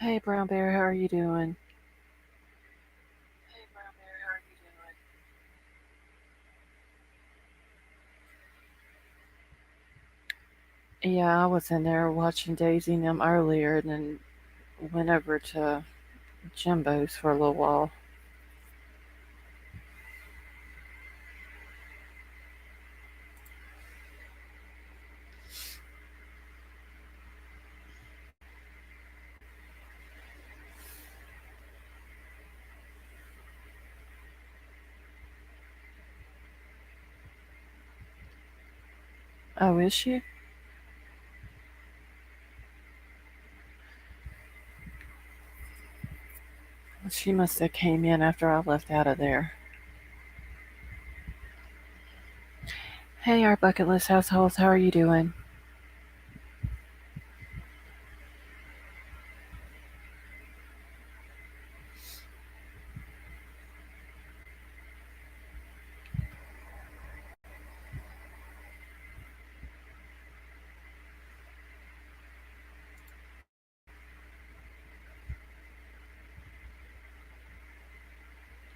Hey, Brown Bear, how are you doing? Yeah, I was in there watching Daisy and them earlier and then went over to Jimbo's for a little while. Oh, is she? She must have came in after I left out of there. Hey, our bucket list households, how are you doing?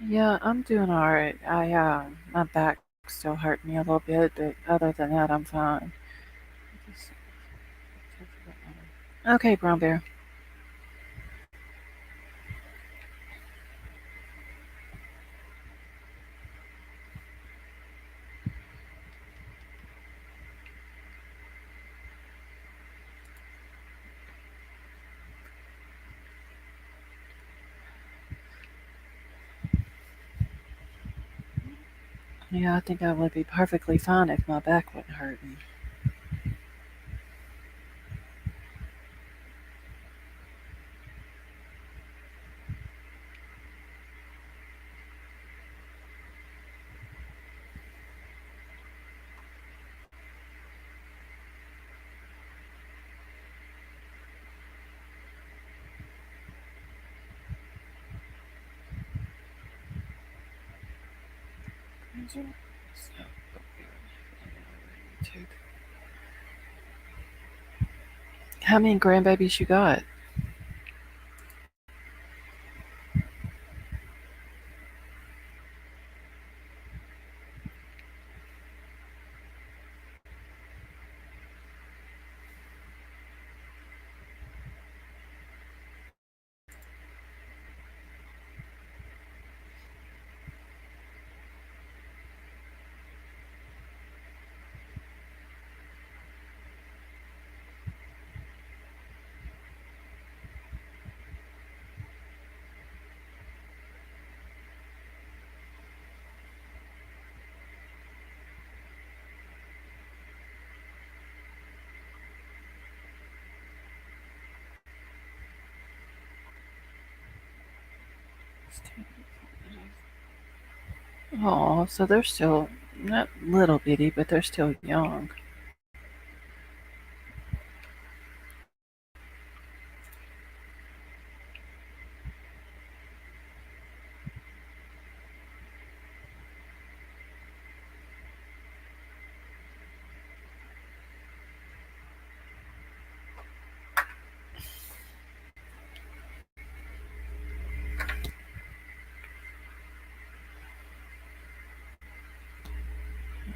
Yeah, I'm doing all right. My back still hurt me a little bit, but other than that, I'm fine. Okay, Brown Bear. Yeah, I think I would be perfectly fine if my back wasn't hurting. How many grandbabies you got? Oh, so they're still not little bitty, but they're still young.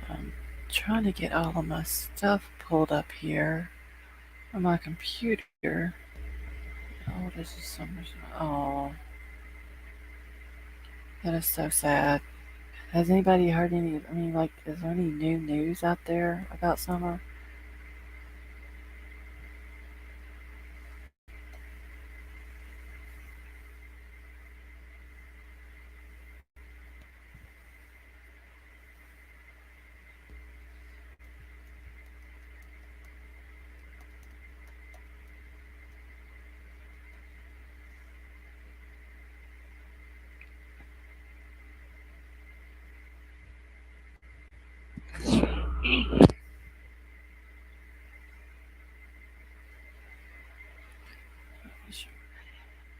I'm trying to get all of my stuff pulled up here on my computer. Oh, this is so much. Oh, that is so sad. Has anybody heard any? I mean, like, is there any new news out there about Summer?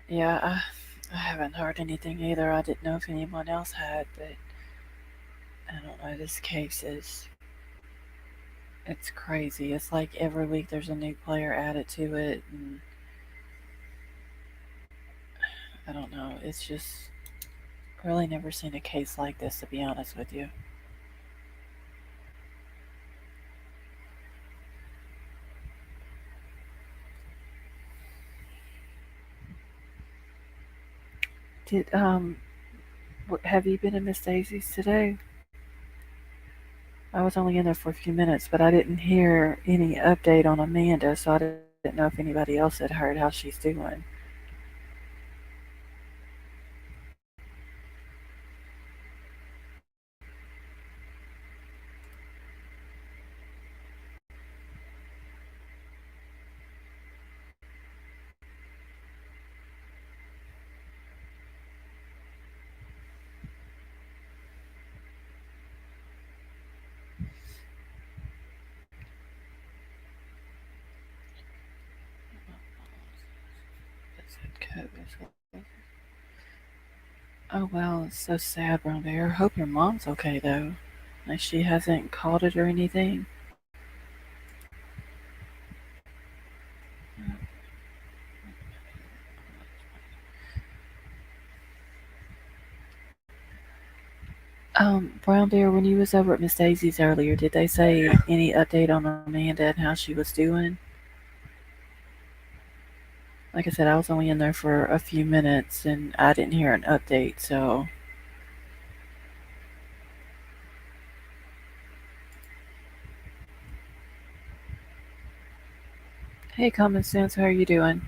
Yeah, I haven't heard anything either. I didn't know if anyone else had, but I don't know. This case is it's crazy. It's like every week there's a new player added to it, and I don't know. It's just really never seen a case like this, to be honest with you. Did have you been in Miss Daisy's today? I was only in there for a few minutes, but I didn't hear any update on Amanda, so I didn't know if anybody else had heard how she's doing. That's it, COVID. Oh well, it's so sad, Brown Bear. Hope your mom's okay though. Like she hasn't caught it or anything. Brown Bear, when you was over at Miss Daisy's earlier, did they say any update on Amanda and how she was doing? Like I said, I was only in there for a few minutes and I didn't hear an update, so hey Common Sense, how are you doing?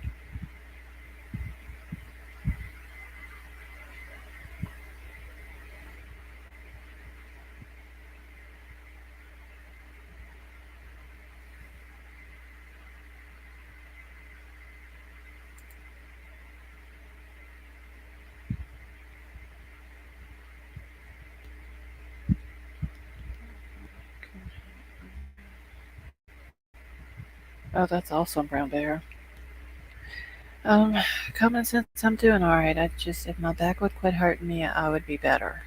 Oh, that's awesome, Brown Bear. Um, Common Sense, I'm doing alright. I just, if my back would quit hurting me, I would be better.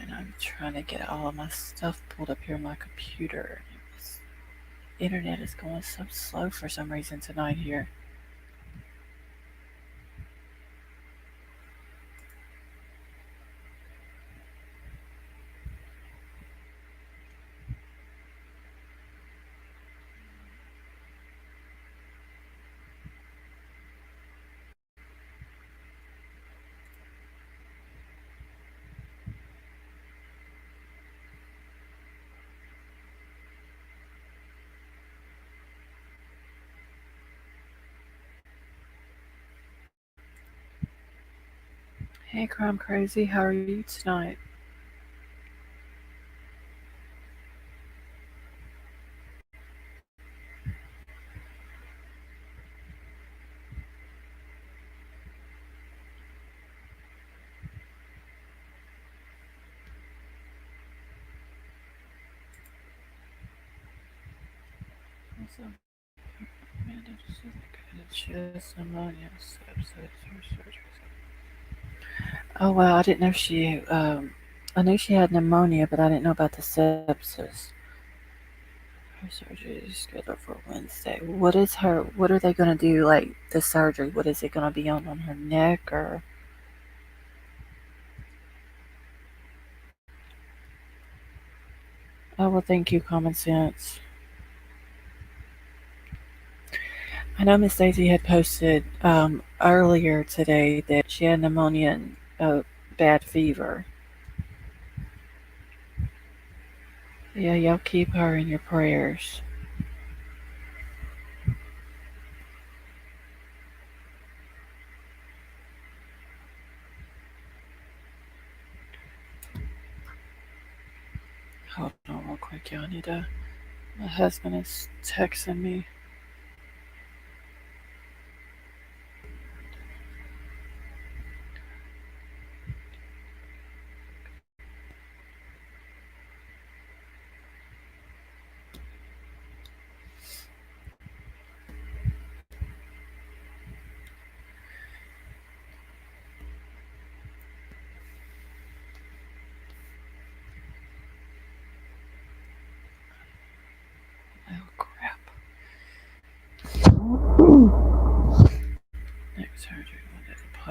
And I'm trying to get all of my stuff pulled up here on my computer. Internet is going so slow for some reason tonight here. Hey, Crime Crazy, how are you tonight? What's up? Amanda, chest pneumonia, sepsis, or surgery. Oh wow, I didn't know she. I knew she had pneumonia, but I didn't know about the sepsis. Her surgery is scheduled for Wednesday. What is her? What are they gonna do? Like the surgery? What is it gonna be on her neck or? Oh well, thank you, Common Sense. I know Miss Daisy had posted earlier today that she had pneumonia and bad fever. Yeah, y'all keep her in your prayers. Hold on, real quick, y'all need to. My husband is texting me.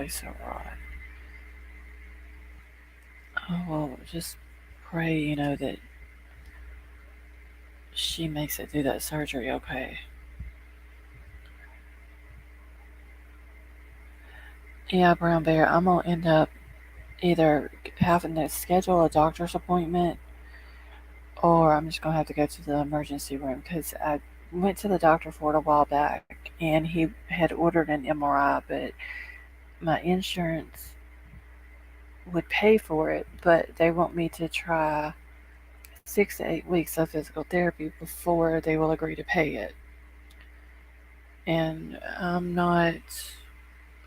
play so right. Oh well, just pray, that she makes it through that surgery okay. Yeah, Brown Bear, I'm gonna end up either having to schedule a doctor's appointment or I'm just gonna have to go to the emergency room because I went to the doctor for it a while back and he had ordered an MRI, but my insurance would pay for it, but they want me to try 6 to 8 weeks of physical therapy before they will agree to pay it. And I'm not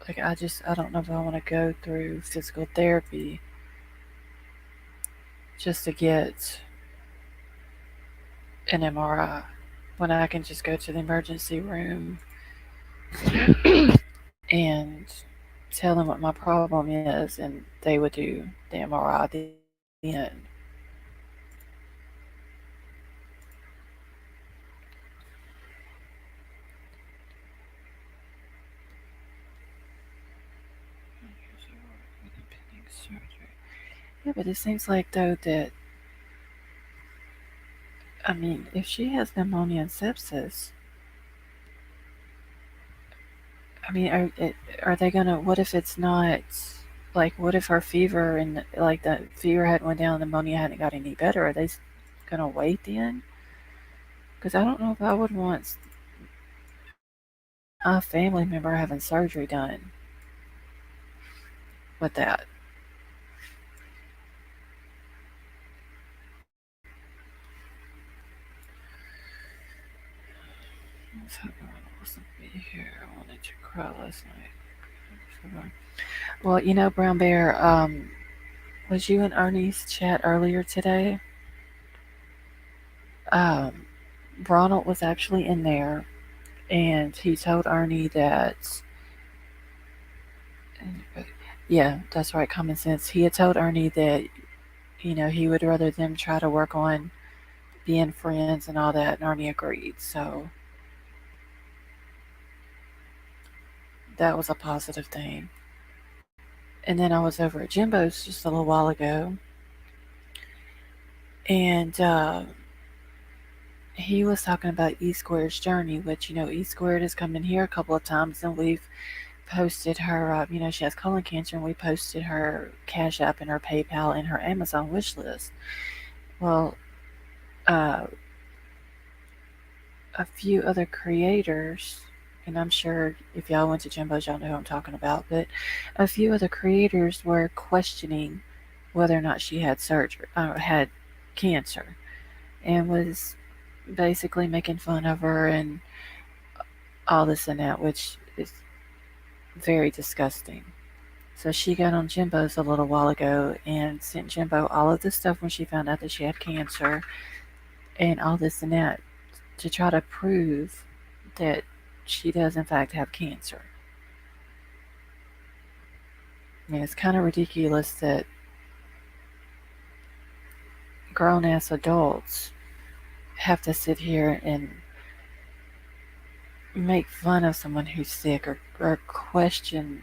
like I don't know if I want to go through physical therapy just to get an MRI when I can just go to the emergency room and tell them what my problem is, and they would do the MRI then. Yeah, but it seems like though that I mean, if she has pneumonia and sepsis, I mean, are they gonna? What if it's not? Like, what if her fever and like the fever hadn't went down, the pneumonia hadn't got any better? Are they gonna wait then? Because I don't know if I would want a family member having surgery done with that. What's happening? I wasn't be here. I wanted to cry last night. Well, Brown Bear, was you and Ernie's chat earlier today? Um, Ronald was actually in there, and he told Ernie that, yeah, that's right, common sense. He had told Ernie that, he would rather them try to work on being friends and all that, and Ernie agreed. So that was a positive thing. And then I was over at Jimbo's just a little while ago, and he was talking about E Squared's journey, which, E Squared has come in here a couple of times, and we've posted her, she has colon cancer, and we posted her Cash App and her PayPal and her Amazon wish list. Well, uh, a few other creators, and I'm sure if y'all went to Jimbo's, y'all know who I'm talking about, but a few other creators were questioning whether or not she had surgery, had cancer, and was basically making fun of her and all this and that, which is very disgusting. So she got on Jimbo's a little while ago and sent Jimbo all of this stuff when she found out that she had cancer and all this and that to try to prove that she does in fact have cancer. I mean, it's kind of ridiculous that grown ass adults have to sit here and make fun of someone who's sick or question,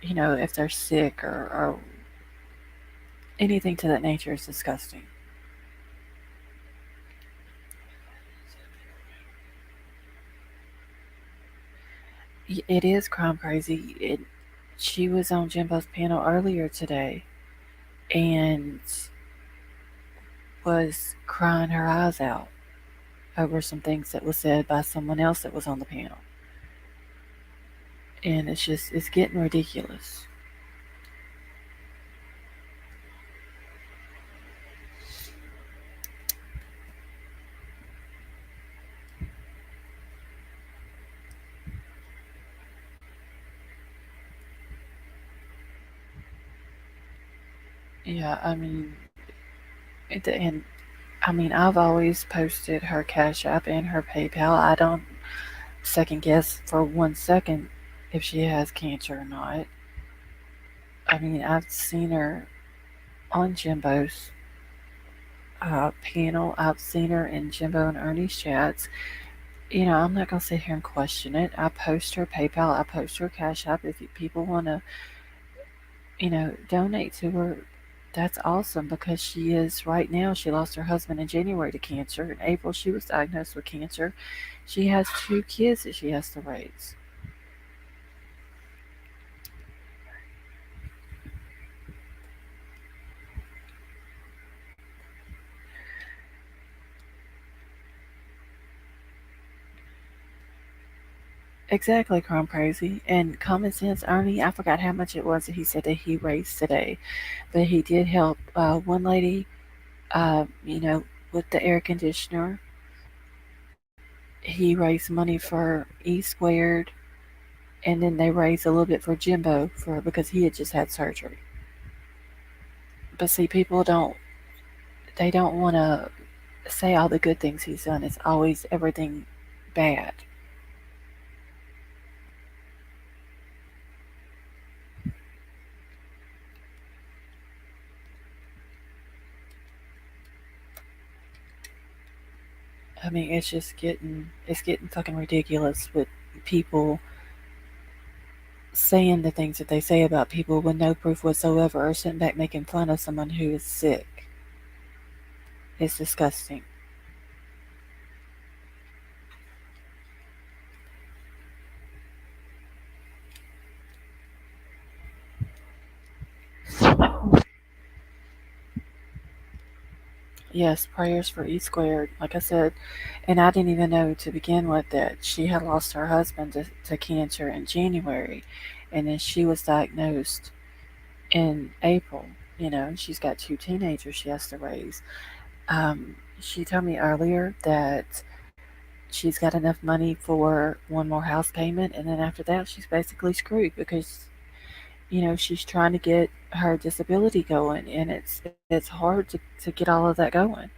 if they're sick or anything to that nature is disgusting. It is crime crazy. She was on Jimbo's panel earlier today and was crying her eyes out over some things that was said by someone else that was on the panel. And it's getting ridiculous. Yeah, and I mean, I've always posted her Cash App and her PayPal. I don't second guess for 1 second if she has cancer or not. I mean, I've seen her on Jimbo's panel. I've seen her in Jimbo and Ernie's chats. I'm not gonna sit here and question it. I post her PayPal, I post her Cash App. If people want to, donate to her, that's awesome because she is right now. She lost her husband in January to cancer. In April, she was diagnosed with cancer. She has two kids that she has to raise. Exactly, Chrome Crazy. And common sense, Ernie, I forgot how much it was that he said that he raised today, but he did help one lady, with the air conditioner. He raised money for E Squared, and then they raised a little bit for Jimbo for because he had just had surgery. But see, people don't want to say all the good things he's done. It's always everything bad. I mean, it's getting fucking ridiculous with people saying the things that they say about people with no proof whatsoever, or sitting back making fun of someone who is sick. It's disgusting. Yes, prayers for E Squared. Like I said, and I didn't even know to begin with that she had lost her husband to cancer in January, and then she was diagnosed in April. And she's got two teenagers she has to raise. Um, she told me earlier that she's got enough money for one more house payment, and then after that, she's basically screwed because she's trying to get her disability going, and it's hard to get all of that going.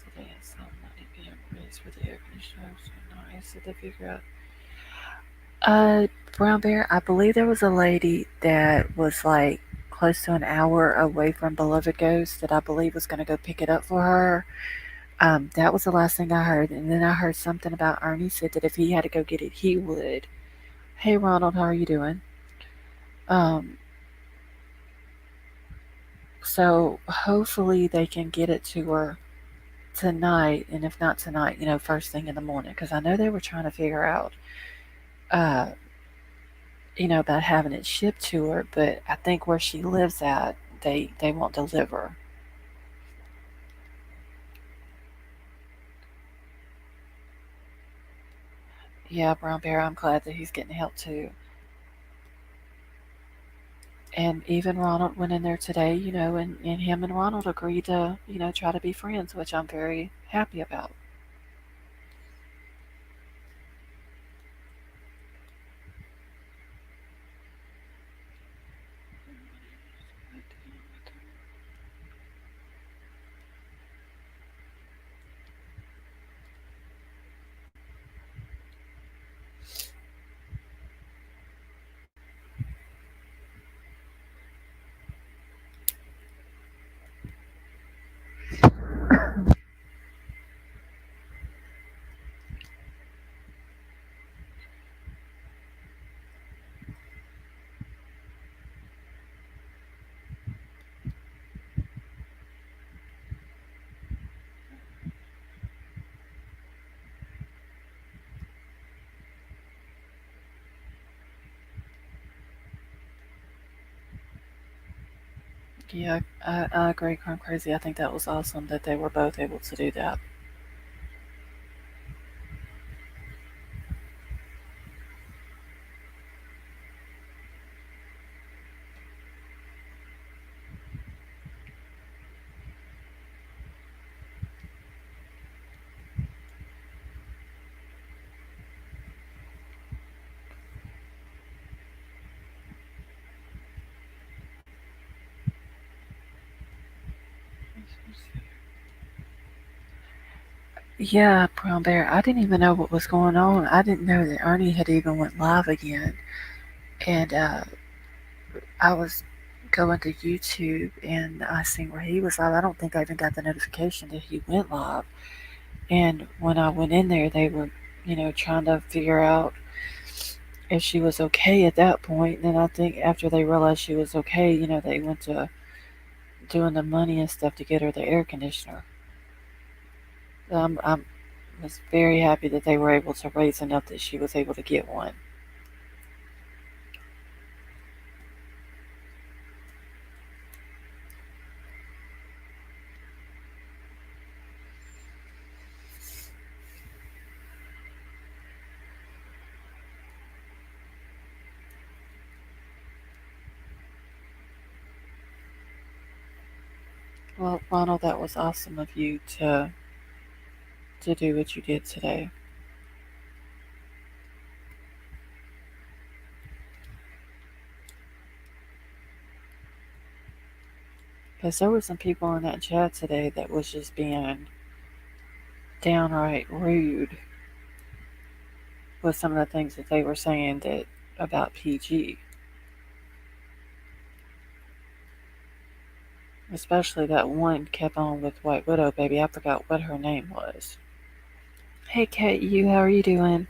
Today at 7:90 p.m. Raise for the air conditioner. So nice to figure out. Brown Bear, I believe there was a lady that was like close to an hour away from Beloved Ghost that I believe was going to go pick it up for her. That was the last thing I heard, and then I heard something about Ernie said that if he had to go get it, he would. Hey Ronald, how are you doing? Um, so hopefully they can get it to her tonight, and if not tonight, first thing in the morning, because I know they were trying to figure out, uh, about having it shipped to her, but I think where she lives at, they won't deliver. Yeah, Brown Bear, I'm glad that he's getting help too. And even Ronald went in there today, and him and Ronald agreed to, try to be friends, which I'm very happy about. Yeah, I agree, Crime Crazy. I think that was awesome that they were both able to do that. Yeah, Brown Bear. I didn't even know what was going on. I didn't know that Ernie had even went live again. And I was going to YouTube and I seen where he was live. I don't think I even got the notification that he went live. And when I went in there, they were, trying to figure out if she was okay at that point. And then I think after they realized she was okay, they went to doing the money and stuff to get her the air conditioner. I was very happy that they were able to raise enough that she was able to get one. Well, Ronald, that was awesome of you to do what you did today. Because there were some people in that chat today that was just being downright rude with some of the things that they were saying that about PG. Especially that one kept on with White Widow baby. I forgot what her name was. Hey Kate, how are you doing?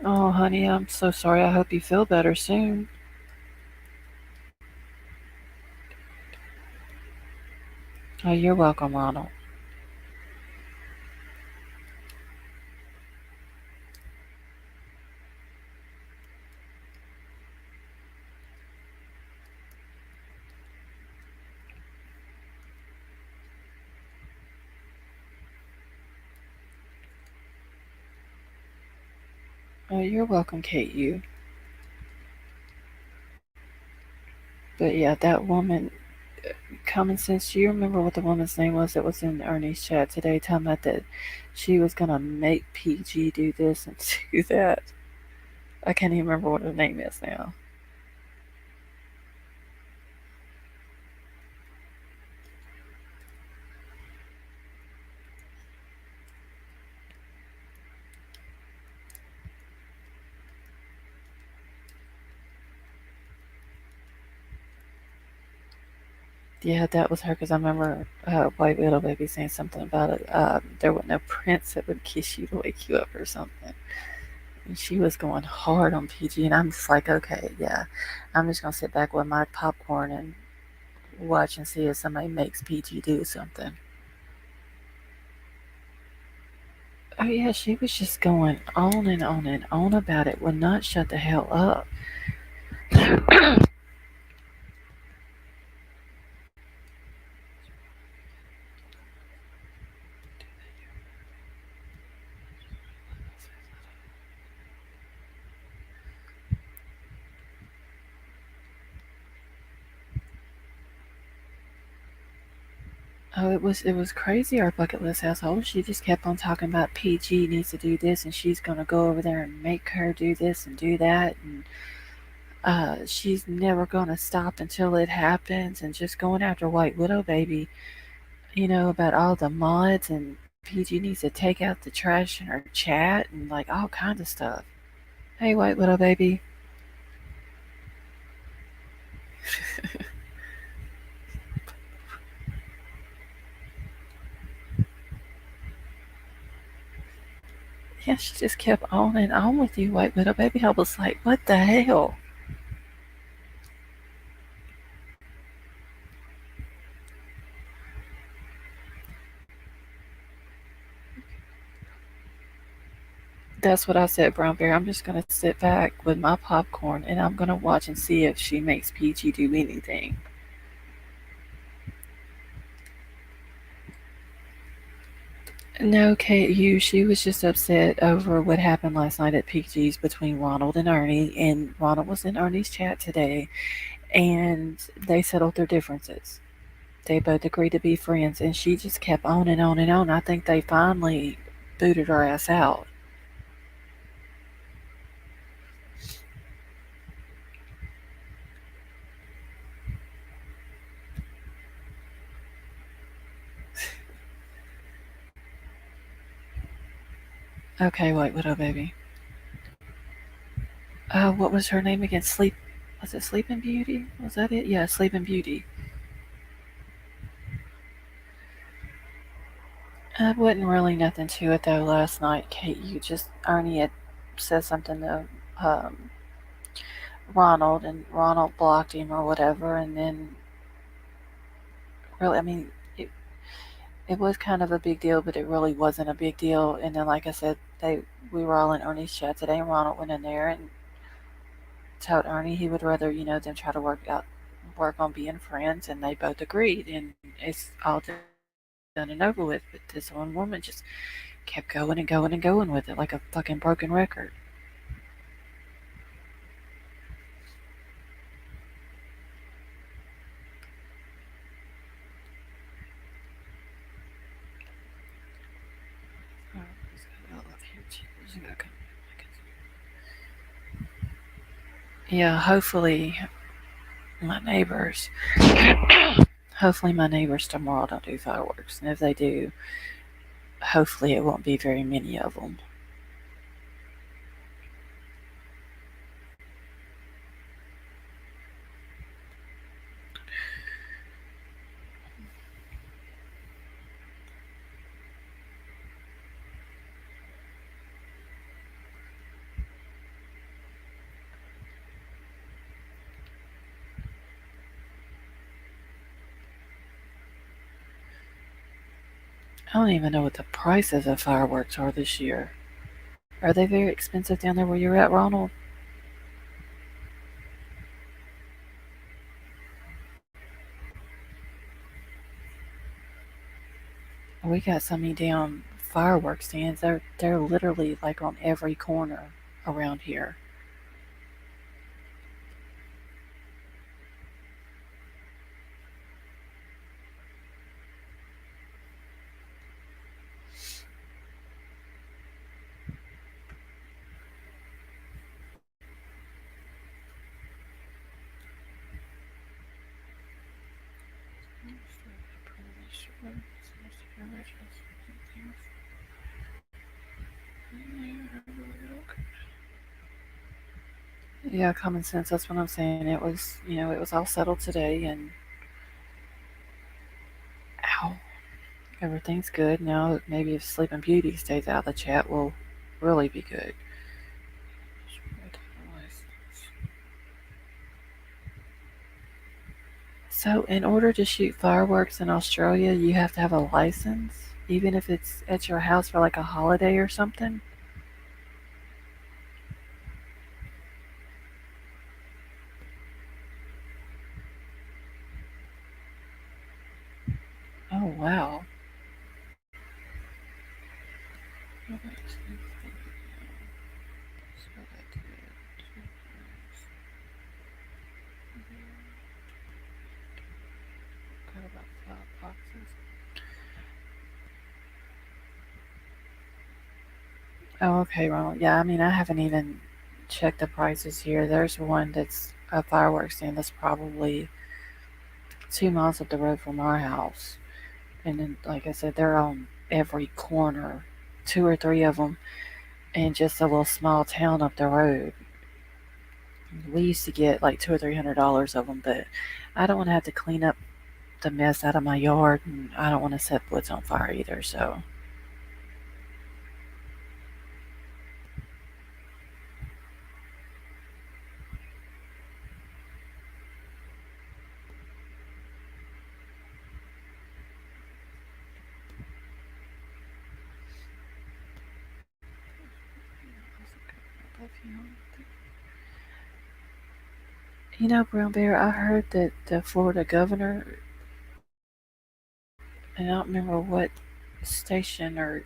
Oh honey, I'm so sorry. I hope you feel better soon. Oh, you're welcome, Ronald. Oh, you're welcome, Kate. But yeah, that woman, Common Sense. Do you remember what the woman's name was that was in Ernie's chat today? Telling that she was gonna make PG do this and do that. I can't even remember what her name is now. Yeah, that was her because I remember White Widow Baby saying something about it. There was no prince that would kiss you to wake you up or something. And she was going hard on PG, and I'm just like, okay, yeah, I'm just gonna sit back with my popcorn and watch and see if somebody makes PG do something. Oh yeah, she was just going on and on and on about it. Would not shut the hell up. Oh, it was crazy. Our bucket list household. She just kept on talking about PG needs to do this, and she's gonna go over there and make her do this and do that, and she's never gonna stop until it happens, and just going after White Widow baby. About all the mods and PG needs to take out the trash in her chat and like all kinds of stuff. Hey, White Widow baby. Yeah, she just kept on and on with you, White Widow baby. I was like, what the hell? That's what I said, Brown Bear. I'm just gonna sit back with my popcorn and I'm gonna watch and see if she makes PG do anything. No, KU, she was just upset over what happened last night at PG's between Ronald and Ernie, and Ronald was in Ernie's chat today, and they settled their differences. They both agreed to be friends, and she just kept on and on and on. I think they finally booted her ass out. Okay, White Widow baby. What was her name again? Was it Sleeping Beauty? Was that it? Yeah, Sleeping Beauty. Wasn't really nothing to it though last night. Kate, you just Ernie had said something to Ronald, and Ronald blocked him or whatever, and then really, I mean, it, it was kind of a big deal, but it really wasn't a big deal. And then, like I said, we were all in Ernie's chat today, and Ronald went in there and told Ernie he would rather them try to work on being friends, and they both agreed, and it's all done and over with. But this one woman just kept going and going and going with it like a fucking broken record. Oh, I love here too. Yeah, my neighbors, hopefully my neighbors tomorrow don't do fireworks, and if they do, hopefully it won't be very many of them. I don't even know what the prices of fireworks are this year. Are they very expensive down there where you're at, Ronald? We got so many damn fireworks stands. They're literally like on every corner around here. Yeah, common sense. That's what I'm saying. It was all settled today, and ow, everything's good now. Maybe if Sleeping Beauty stays out of the chat, we'll really be good. So, in order to shoot fireworks in Australia, you have to have a license, even if it's at your house for like a holiday or something. Oh wow. Oh, okay, Ronald. Yeah, I mean, I haven't even checked the prices here. There's one that's a fireworks stand that's probably 2 miles up the road from our house. And then, like I said, they're on every corner, two or three of them, in just a little small town up the road. We used to get like $200 or $300 of them, but I don't want to have to clean up the mess out of my yard, and I don't want to set woods on fire either. So, Brown Bear, I heard that the Florida governor, and I don't remember what station or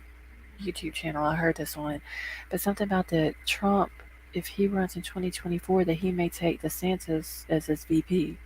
YouTube channel I heard this on, but something about that Trump, if he runs in 2024, that he may take DeSantis as his VP.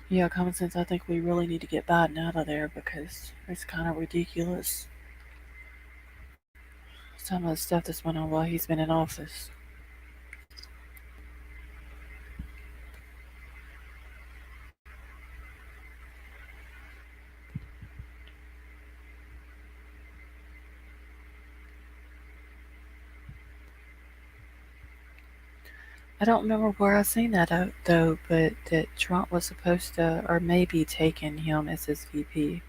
Yeah, common sense. I think we really need to get Biden out of there because it's kind of ridiculous. Some of the stuff that's went on while he's been in office. I don't remember where I seen that out though, but that Trump was supposed to, or maybe taking him as his VP.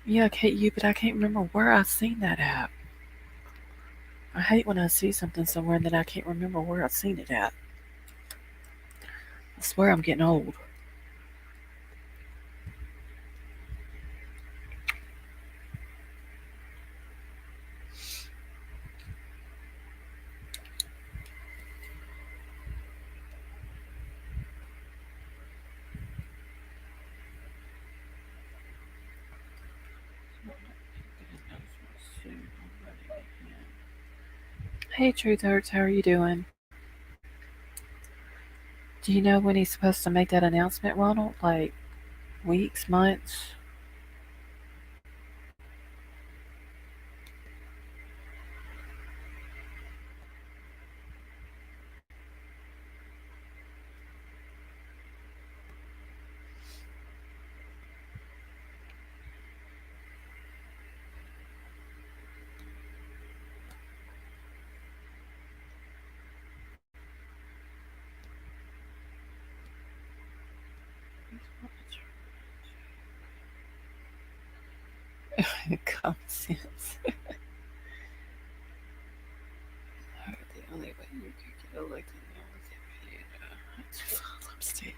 Yeah, Kate, you, but I can't remember where I seen that at. I hate when I see something somewhere and then I can't remember where I seen it at. I swear I'm getting old. Hey, Truth Hurts, how are you doing? Do you know when he's supposed to make that announcement, Ronald? Like weeks, months? Common sense. The only way you could get elected now is if you fall off stage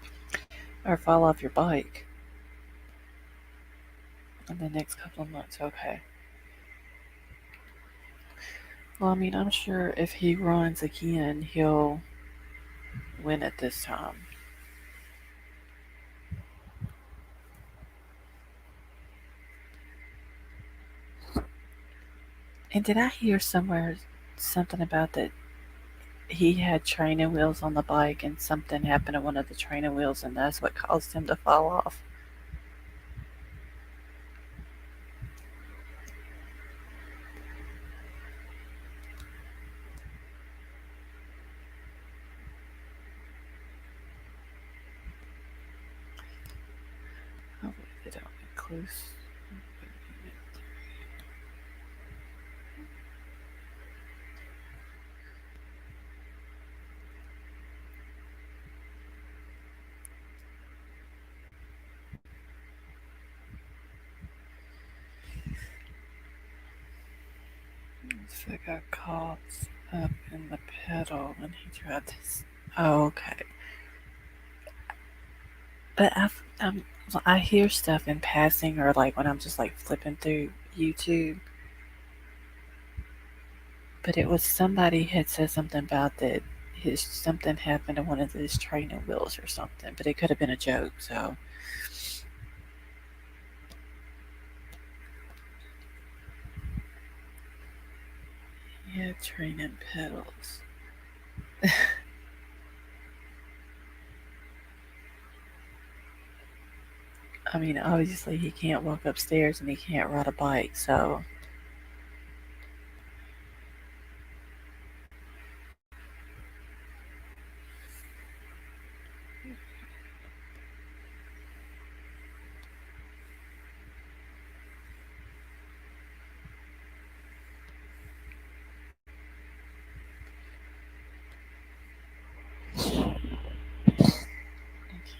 or fall off your bike in the next couple of months. Okay. Well, I mean, I'm sure if he runs again, he'll win it this time. And did I hear somewhere something about that he had training wheels on the bike and something happened to one of the training wheels and that's what caused him to fall off? Hopefully they don't get close. So I got caught up in the pedal when he tried this. Oh, okay. But I hear stuff in passing or like when I'm just like flipping through YouTube. But it was somebody had said something about that his something happened to one of his training wheels or something. But it could have been a joke. So yeah, training pedals. I mean, obviously he can't walk upstairs and he can't ride a bike. So he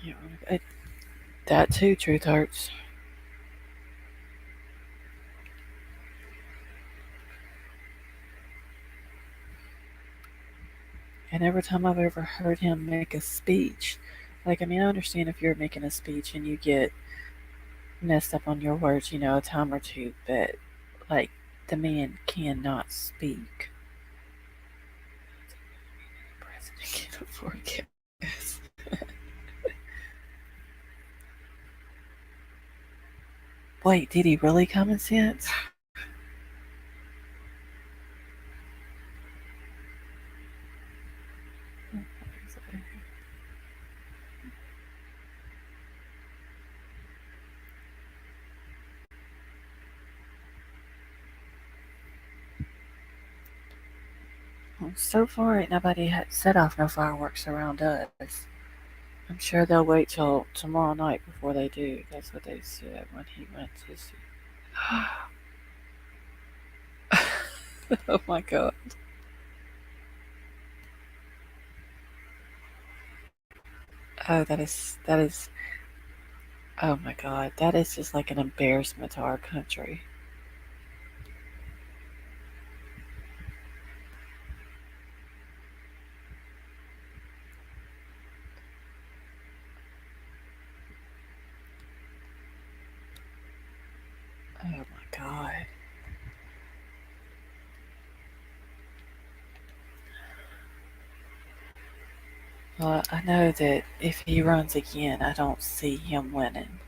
can't ride. That too, truth hurts. And every time I've ever heard him make a speech, like, I mean, I understand if you're making a speech and you get messed up on your words, a time or two, but like, the man cannot speak. President can't afford gas. Wait, did he really common sense? Well, so far, ain't nobody had set off no fireworks around us. I'm sure they'll wait till tomorrow night before they do. That's what they said when he went to see. Oh my god. Oh, that is. Oh my god. That is just like an embarrassment to our country. Oh my god. Well, I know that if he runs again, I don't see him winning.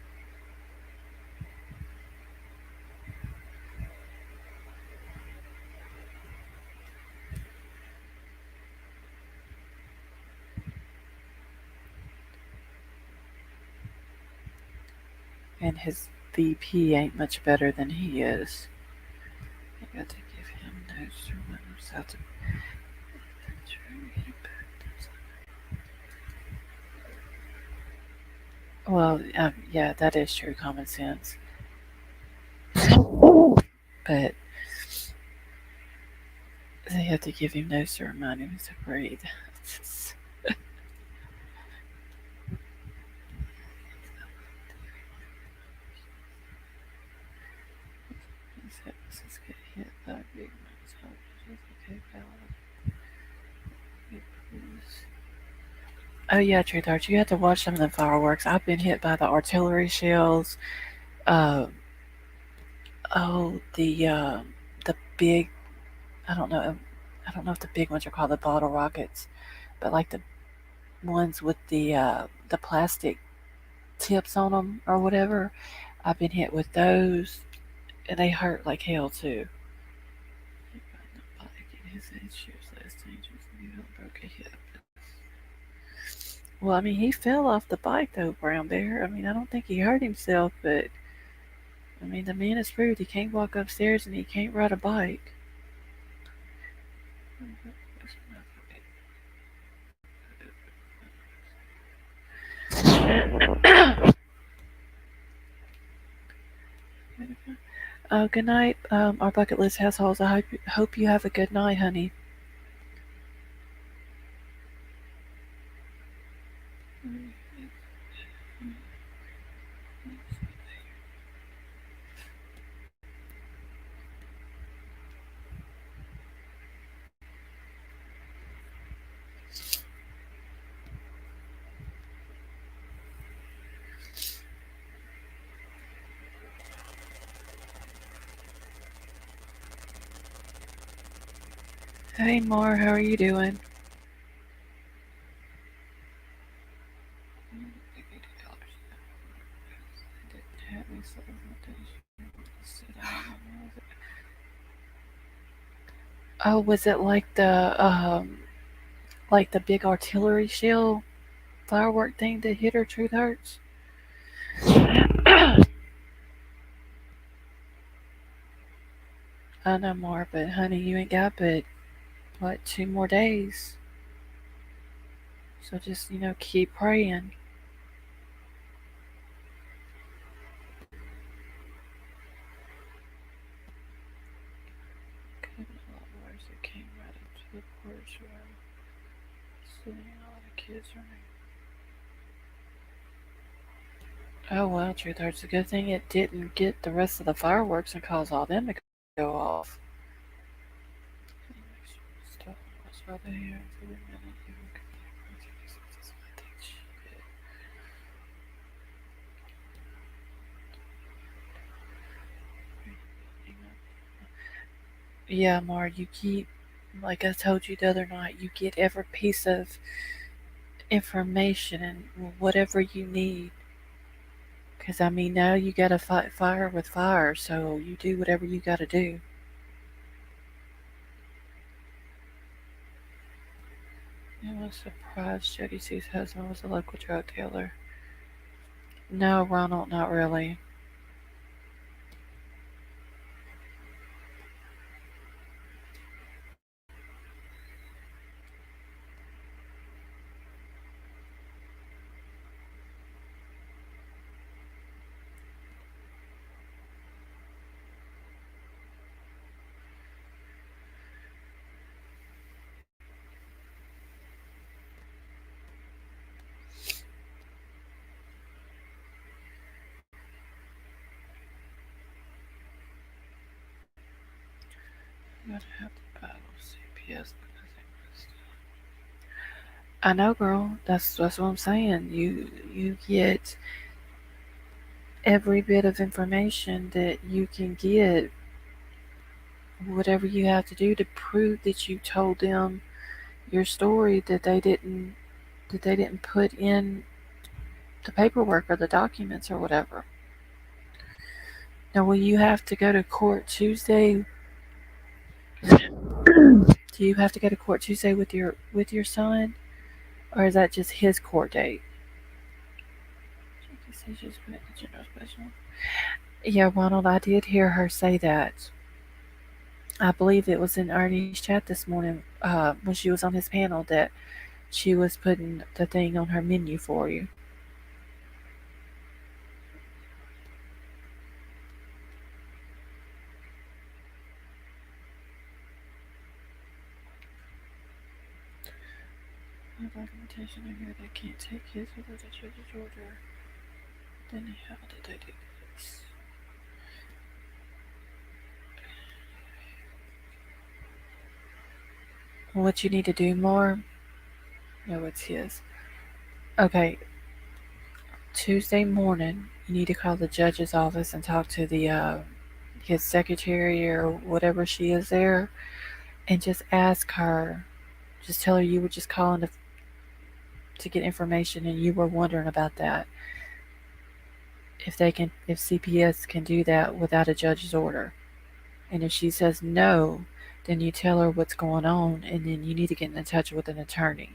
And his VP ain't much better than he is. I got to give him notes or when I'm South to. Well, yeah, that is true common sense. But they have to give him notes to remind him to breathe. Get hit by big okay, oh yeah, Truth Arch, you have to watch some of the fireworks. I've been hit by the artillery shells. Uh, the big. I don't know. I don't know if the big ones are called the bottle rockets, but like the ones with the plastic tips on them or whatever. I've been hit with those, and they hurt like hell too. Well, I mean, he fell off the bike though, Brown Bear. I mean, I don't think he hurt himself, but I mean, the man is proved he can't walk upstairs and he can't ride a bike. Good night, our bucket list households. I hope you have a good night, honey. Hey, Mar, how are you doing? Oh, was it like the big artillery shell firework thing that hit her? Truth hurts. I know more, but honey, you ain't got but what 2 more days. So just keep praying. Could have been a lot worse. It came right up to the porch where I'm sitting and all the kids are. Oh well, truth hurts. A good thing it didn't get the rest of the fireworks and cause all them to go off. Stop. Let's rather here for a minute. Yeah, Mar, you keep, like I told you the other night, you get every piece of information and whatever you need. Because, I mean, now you gotta fight fire with fire, so you do whatever you gotta do. I was surprised Jody C's husband was a local drug dealer. No, Ronald, not really. You gotta have the battle CPS because they missed it. I know, girl. That's what I'm saying. You get every bit of information that you can get, whatever you have to do to prove that you told them your story that they didn't put in the paperwork or the documents or whatever. Now, will you have to go to court Tuesday? Do you have to go to court Tuesday with your son, or is that just his court date? Yeah, Ronald, I did hear her say that. I believe it was in Ernie's chat this morning when she was on his panel that she was putting the thing on her menu for you. No documentation in here. They can't take his without the judge's order. Then how did they do this? What you need to do more? No, it's his. Okay, Tuesday morning, you need to call the judge's office and talk to the his secretary or whatever she is there, and just ask her. Just tell her you were just calling to get information and you were wondering about that. If CPS can do that without a judge's order. And if she says no, then you tell her what's going on, and then you need to get in touch with an attorney.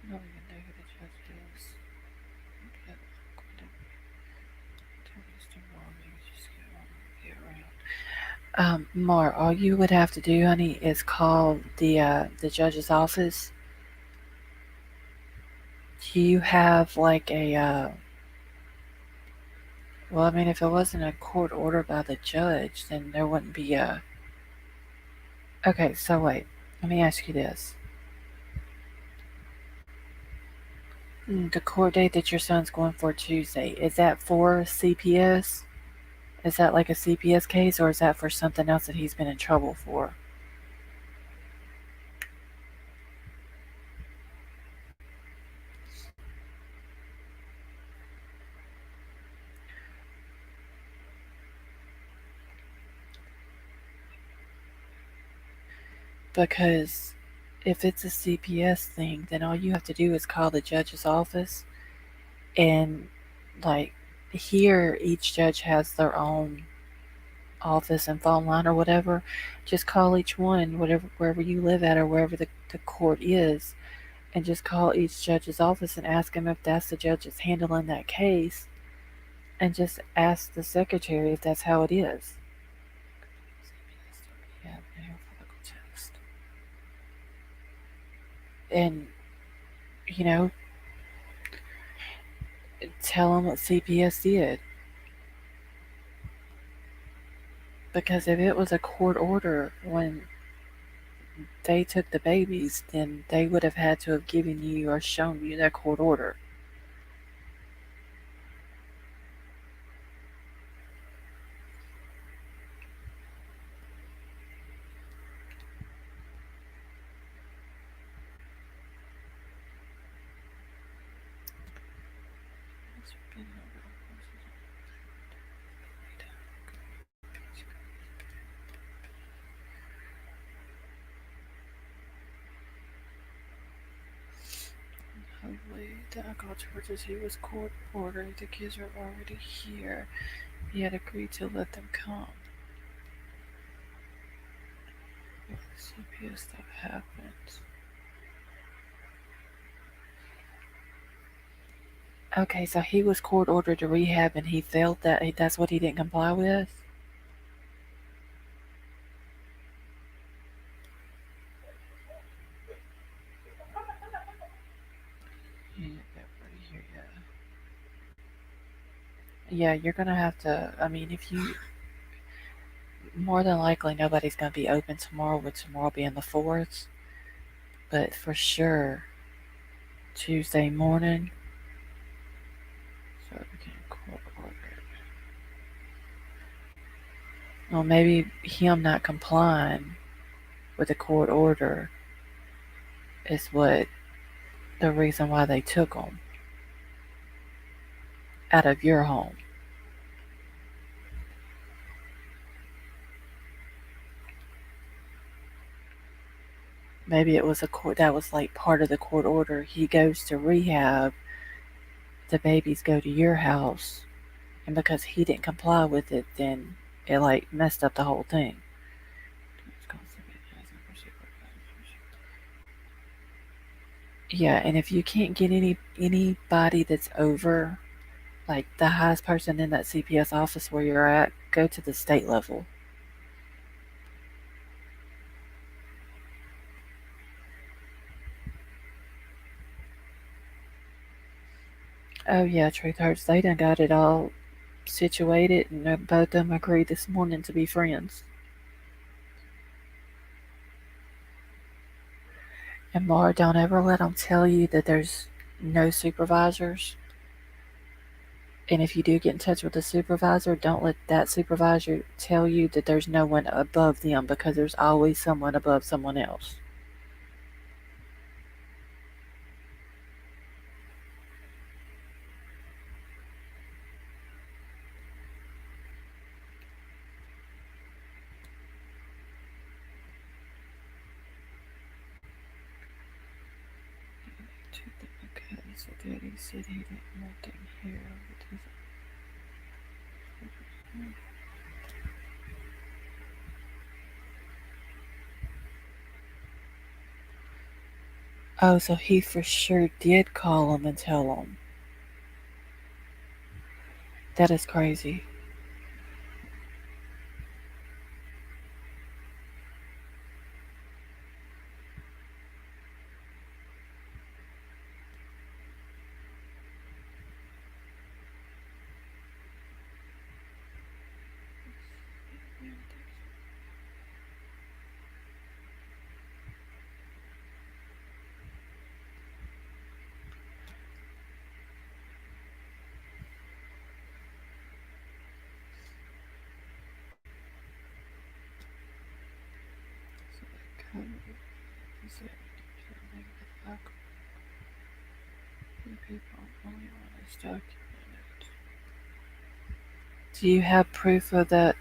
I don't even know who the judge is. But tomorrow, maybe just get around. Mar, all you would have to do, honey, is call the judge's office. Do you have like a well, I mean, if it wasn't a court order by the judge, then there wouldn't be a. Okay, so wait, let me ask you this: the court date that your son's going for Tuesday, is that for CPS? Is that like a CPS case, or is that for something else that he's been in trouble for? Because if it's a CPS thing, then all you have to do is call the judge's office, and like here, each judge has their own office and phone line or whatever. Just call each one, whatever wherever you live at or wherever the court is, and just call each judge's office and ask them if that's the judge that's handling that case, and just ask the secretary if that's how it is. Yeah, and you know, tell them what CPS did. Because if it was a court order when they took the babies, then they would have had to have given you or shown you that court order. Hopefully, the alcohol charges he was court ordered. The kids are already here. He had agreed to let them come. If the CPS stuff happens. Okay, so he was court ordered to rehab and he felt that that's what he didn't comply with? Yeah, everybody here, yeah. Yeah, you're gonna have to. I mean, if you. More than likely, nobody's gonna be open tomorrow, with tomorrow being the 4th. But for sure, Tuesday morning. So we can court order. Well, maybe him not complying with the court order is what the reason why they took him out of your home. Maybe it was a court that was like part of the court order. He goes to rehab, the babies go to your house, and because he didn't comply with it, then it like messed up the whole thing. Yeah, and if you can't get anybody that's over like the highest person in that CPS office where you're at, go to the state level. Oh yeah, Truth Hurts. They done got it all situated, and both of them agreed this morning to be friends. And Laura, don't ever let them tell you that there's no supervisors. And if you do get in touch with a supervisor, don't let that supervisor tell you that there's no one above them, because there's always someone above someone else. Okay, so Daddy said he didn't want them here. Oh, so he for sure did call him and tell him. That is crazy. Do you have proof of that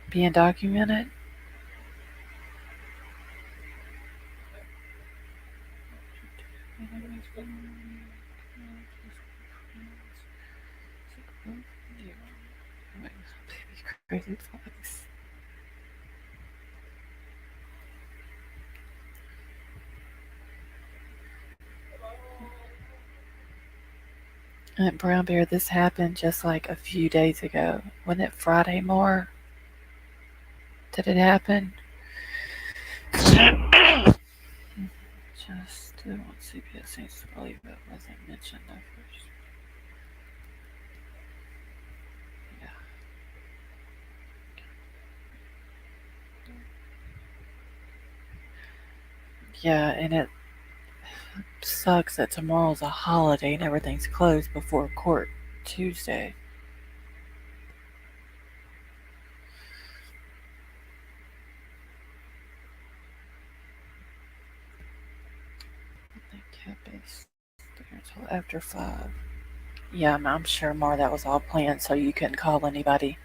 being documented? Crazy place. Aunt Brown Bear, this happened just like a few days ago. Wasn't it Friday more? Did it happen? Just want CPS seems to believe it wasn't mentioned at first. Yeah, and it sucks that tomorrow's a holiday and everything's closed before court Tuesday. They kept us there until after 5. Yeah, I'm sure more that was all planned so you couldn't call anybody.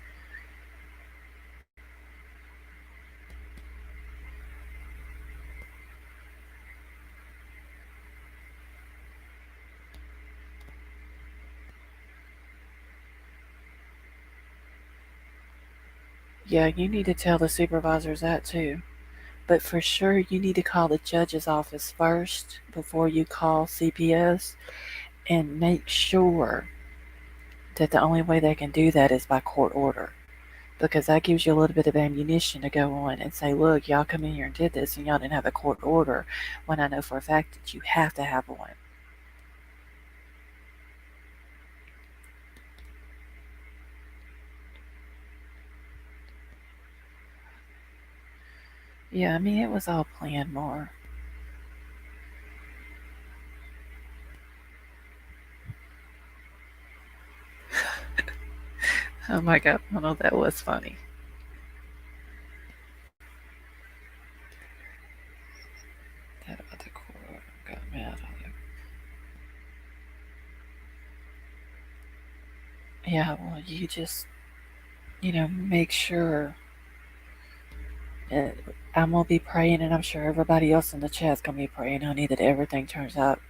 Yeah, you need to tell the supervisors that too. But for sure, you need to call the judge's office first before you call CPS and make sure that the only way they can do that is by court order. Because that gives you a little bit of ammunition to go on and say, look, y'all come in here and did this and y'all didn't have a court order when I know for a fact that you have to have one. Yeah, I mean, it was all planned more. Oh my God, I know that was funny. That other court order got mad at him. Yeah, well, you just, make sure. Uh, I'm gonna be praying, and I'm sure everybody else in the chat's gonna be praying, honey, that everything turns out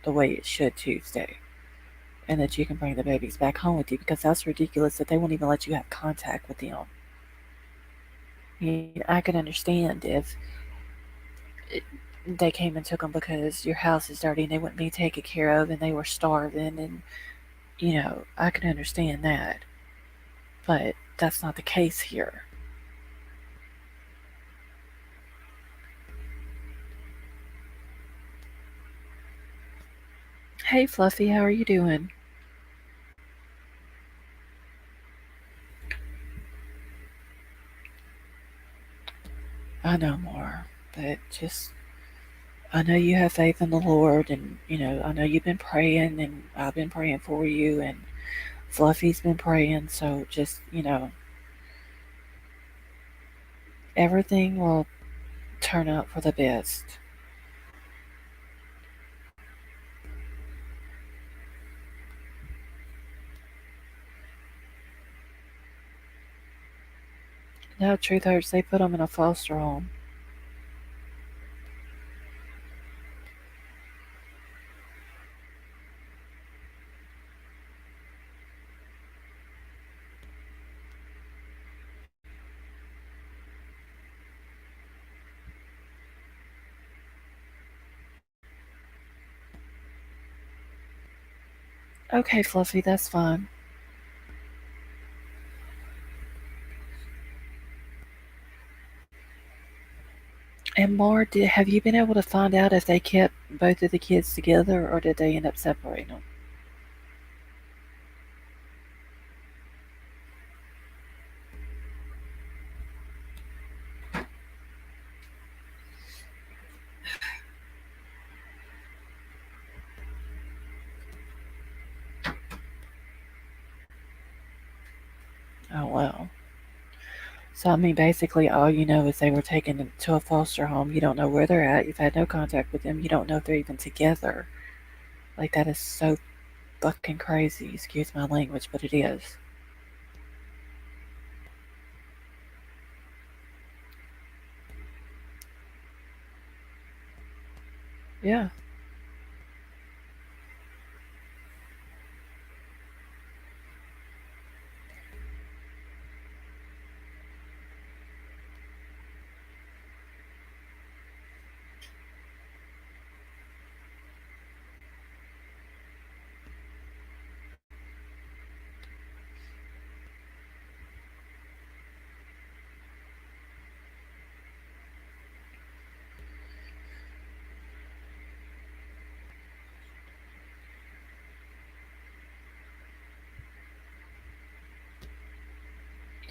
the way it should Tuesday, and that you can bring the babies back home with you because that's ridiculous that they won't even let you have contact with them. I can understand if they came and took them because your house is dirty and they wouldn't be taken care of and they were starving, and I can understand that, but that's not the case here. Hey, Fluffy, how are you doing? I know more, but just I know you have faith in the Lord, and I know you've been praying, and I've been praying for you, and Fluffy's been praying. So just everything will turn out for the best. No, truth hurts. They put them in a foster home. Okay, Fluffy, that's fine. And Mar, have you been able to find out if they kept both of the kids together or did they end up separating them? Oh, well. So, I mean, basically, all you know is they were taken to a foster home. You don't know where they're at. You've had no contact with them. You don't know if they're even together. Like, that is so fucking crazy. Excuse my language, but it is. Yeah.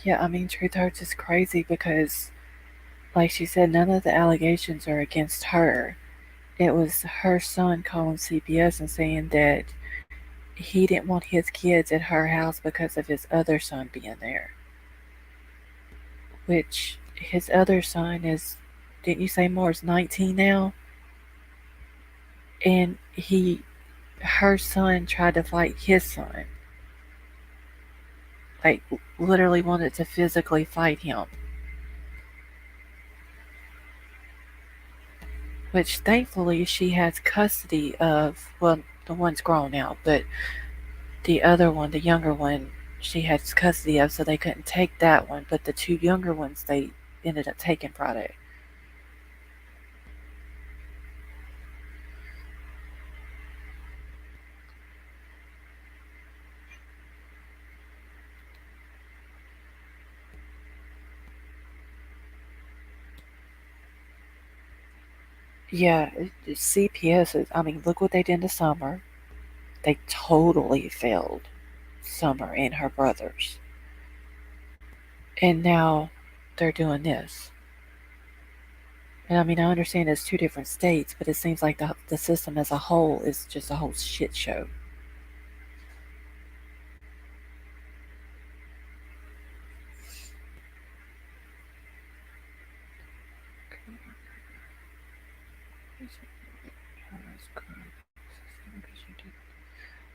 Yeah, I mean, Truth Hurts is crazy because like she said, none of the allegations are against her. It was her son calling CPS and saying that he didn't want his kids at her house because of his other son being there. Which his other son is, didn't you say more is 19 now? And her son tried to fight his son. Like, literally wanted to physically fight him. Which thankfully she has custody of, well, the one's grown now, but the other one, the younger one, she has custody of, so they couldn't take that one. But the two younger ones, they ended up taking Friday. Yeah, CPS is, I mean, look what they did in the summer. They totally failed Summer and her brothers. And now they're doing this. And I mean, I understand it's two different states, but it seems like the system as a whole is just a whole shit show.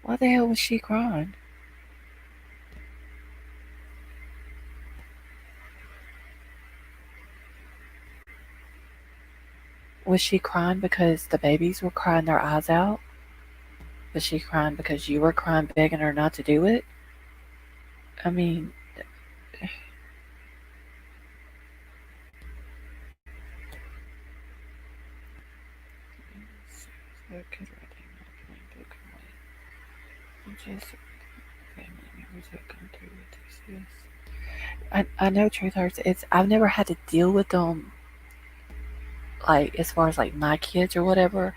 Why the hell was she crying? Was she crying because the babies were crying their eyes out? Was she crying because you were crying begging her not to do it? I mean, just family members have come through with this. Yes. I know truth hurts. It's I've never had to deal with them like as far as like my kids or whatever,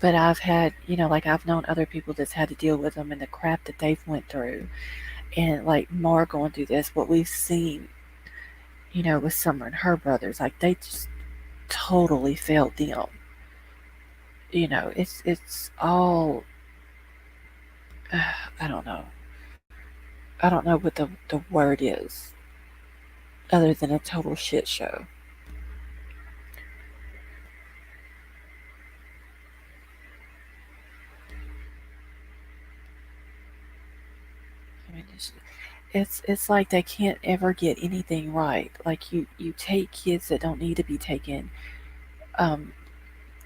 but I've had, like I've known other people that's had to deal with them and the crap that they've went through, and like more going through this, what we've seen, with Summer and her brothers, like they just totally failed them. It's all I don't know. I don't know what the word is other than a total shit show. I mean, it's like they can't ever get anything right. Like you take kids that don't need to be taken, um,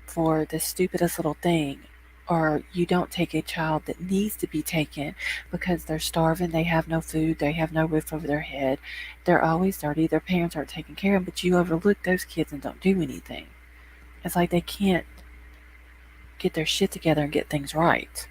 for the stupidest little thing, or you don't take a child that needs to be taken because they're starving, they have no food, they have no roof over their head, they're always dirty, their parents aren't taking care of them, but you overlook those kids and don't do anything. It's like they can't get their shit together and get things right.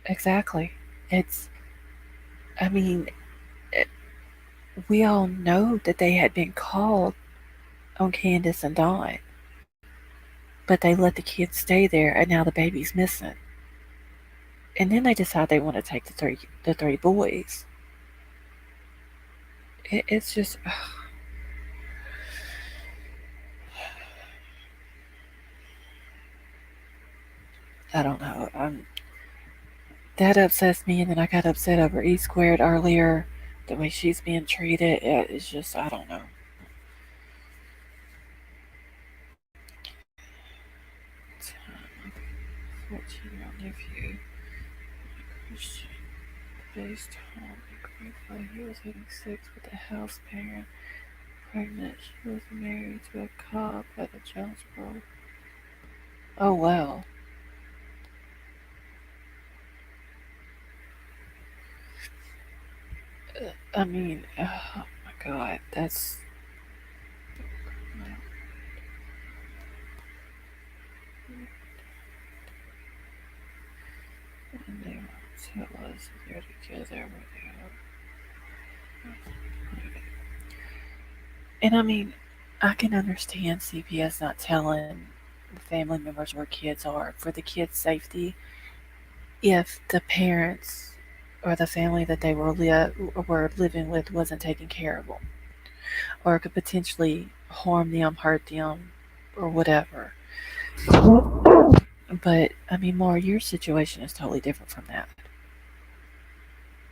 Exactly. It's, I mean, eh, we all know that they had been called on Candace and Dawn, but they let the kids stay there, and now the baby's missing. And then they decide they want to take the three boys. It's just I don't know. That upsets me, and then I got upset over E squared earlier. The way she's being treated, it's just I don't know. 14-year-old nephew, Christian, based home in Greenville. He was having sex with a house parent. Pregnant, she was married to a cop at the Jonesboro. Oh wow. I mean, oh my god, that's. And they won't tell us if they're together or they are. And I mean, I can understand CPS not telling the family members where kids are for the kids' safety if the parents or the family that they were living with wasn't taking care of them, or could potentially harm them, hurt them, or whatever. But I mean, Mar, your situation is totally different from that.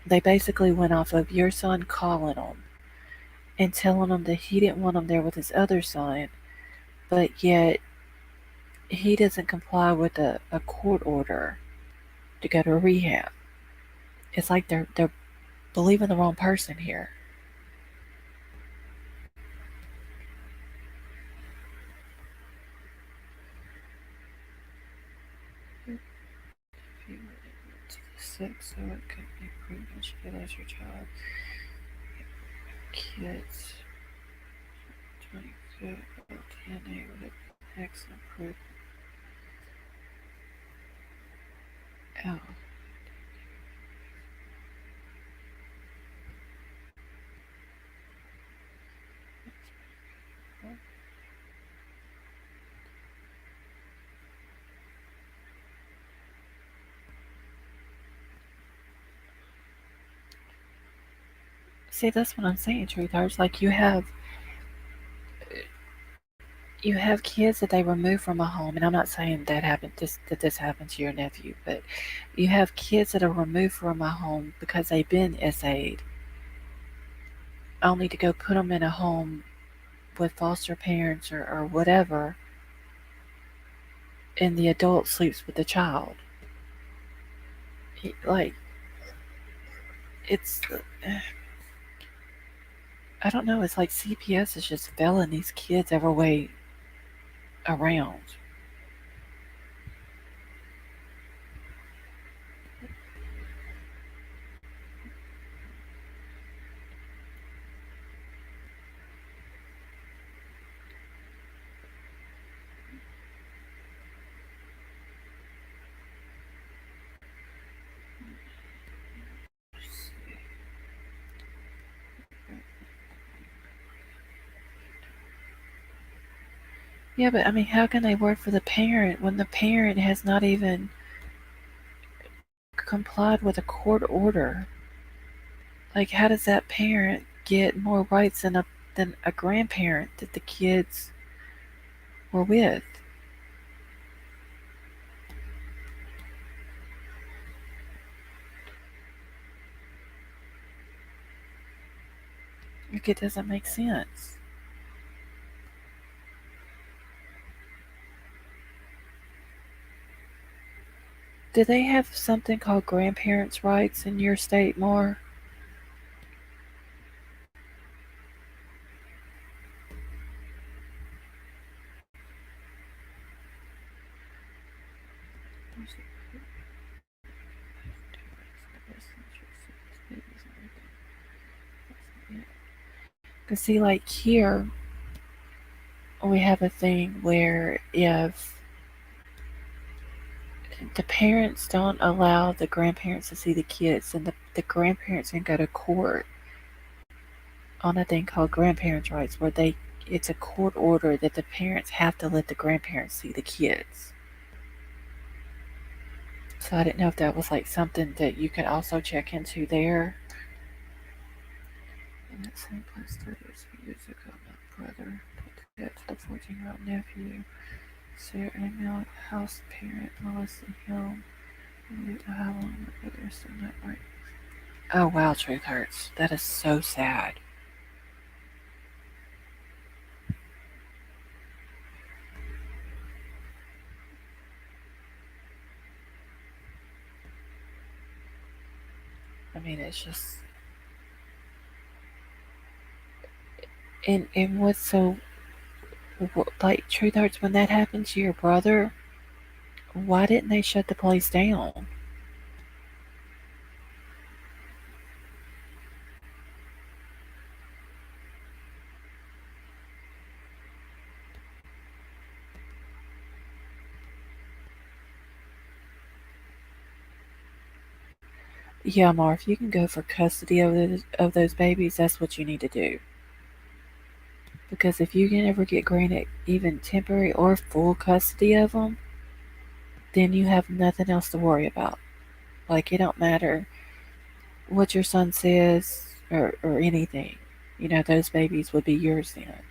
They basically went off of your son calling them and telling them that he didn't want them there with his other son, but yet he doesn't comply with a court order to go to rehab. It's like they're believing the wrong person here. If you were ignorant to the sex, so it could be proven she could as your child. Kids, 20 good DNA would have been excellent proof. Oh, see, that's what I'm saying, truth hurts. Like you have kids that they remove from a home, and I'm not saying that happened that this happened to your nephew, but you have kids that are removed from a home because they've been SA'd, only to go put them in a home with foster parents or whatever, and the adult sleeps with the child. Like it's, I don't know. It's like CPS is just failing these kids every way around. Yeah, but I mean, how can they work for the parent when the parent has not even complied with a court order? Like, how does that parent get more rights than a grandparent that the kids were with? Like, it doesn't make sense. Do they have something called grandparents' rights in your state more? Because, see, like here, we have a thing where if the parents don't allow the grandparents to see the kids, and the grandparents can go to court on a thing called grandparents' rights, where it's a court order that the parents have to let the grandparents see the kids. So I didn't know if that was like something that you could also check into there. In that same place 30 years ago, my brother put death to the 14-year-old nephew. Sarah and Emil, house parent, Melissa Hill. How long my brother is still not right? Oh wow, truth hurts. That is so sad. I mean, it's just, and what's so, like, truth hurts, when that happened to your brother, why didn't they shut the place down? Yeah, Marv, you can go for custody of those babies. That's what you need to do. Because if you can ever get granted even temporary or full custody of them, then you have nothing else to worry about. Like, it don't matter what your son says or anything. Those babies would be yours then.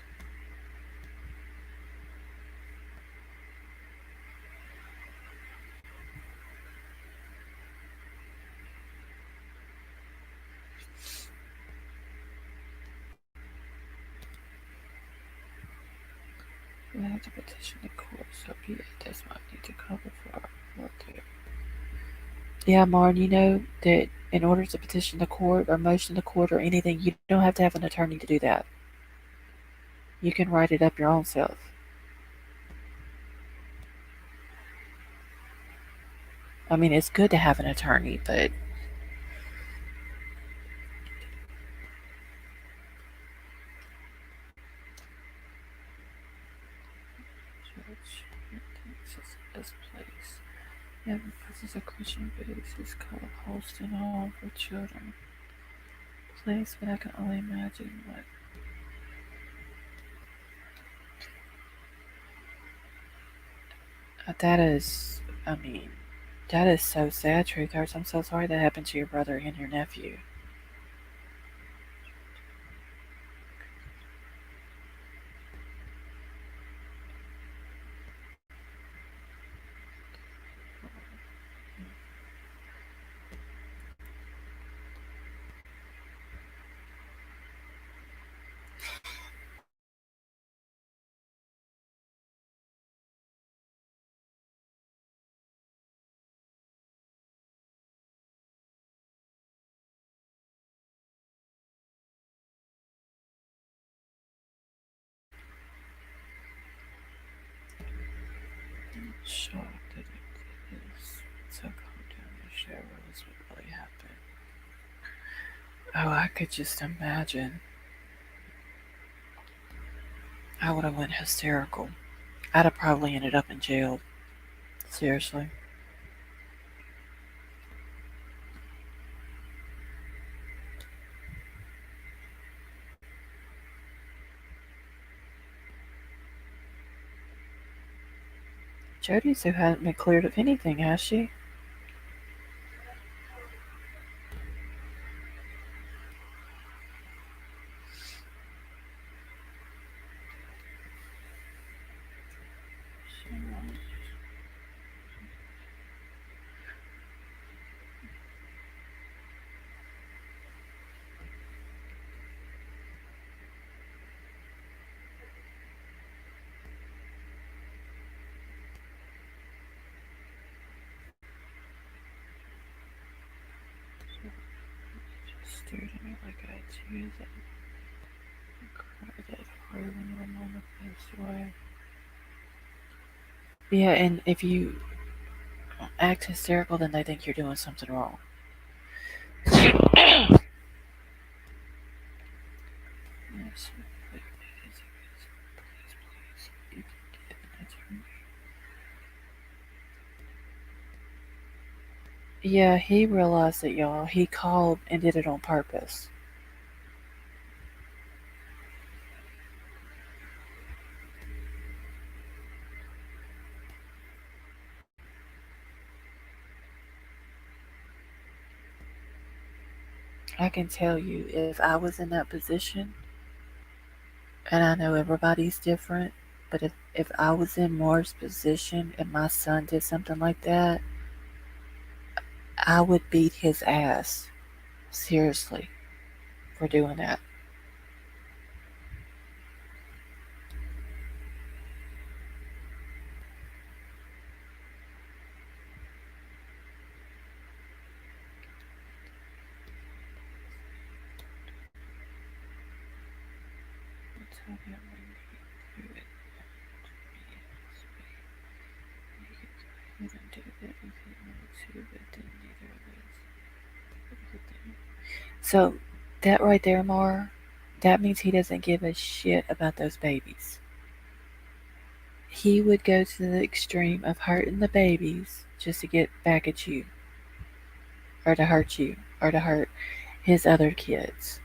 We have to petition the court, so yeah, that's what I need to cover for what to. Yeah, Marn, you know that in order to petition the court or motion the court or anything, you don't have to have an attorney to do that. You can write it up your own self. I mean, it's good to have an attorney, but Judge this place. Yeah, because it's a Christian base. It's called Holston Hall for Children. Place, but I can only imagine what. That is, I mean, that is so sad, Truthers. I'm so sorry that happened to your brother and your nephew. I'm shocked that it is so cold down there. Share was what really happened. Oh, I could just imagine. I would have went hysterical. I'd have probably ended up in jail. Seriously. Jody Sue hasn't been cleared of anything, has she? Just stared at me like I had tears and cried that hard when your mama passed away. Yeah, and if you act hysterical, then they think you're doing something wrong. Yes, please, you can get an attorney. Yeah, he realized it, y'all. He called and did it on purpose. I can tell you, if I was in that position, and I know everybody's different, but if I was in Moore's position and my son did something like that, I would beat his ass. Seriously, for doing that. So, that right there, Mar, that means he doesn't give a shit about those babies. He would go to the extreme of hurting the babies just to get back at you, or to hurt you, or to hurt his other kids.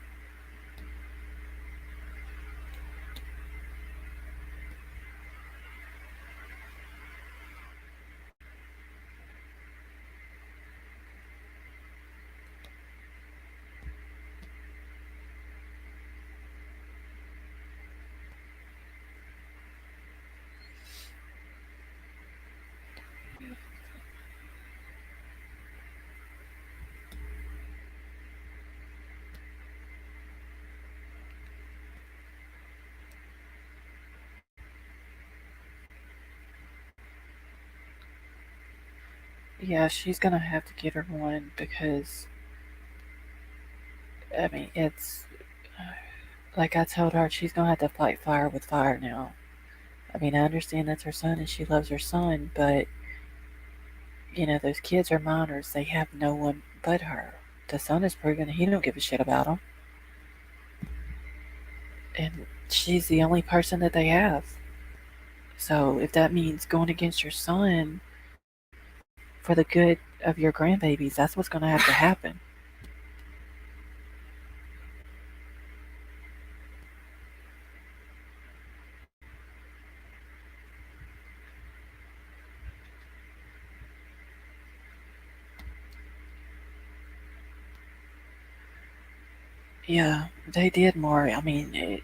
Yeah, she's gonna have to get her one because I mean it's like I told her she's gonna have to fight fire with fire now. I mean I understand that's her son and she loves her son, but those kids are minors. They have no one but her. The son has proven he don't give a shit about them, and she's the only person that they have. So if that means going against your son for the good of your grandbabies, that's what's going to have to happen. Yeah, they did more. I mean,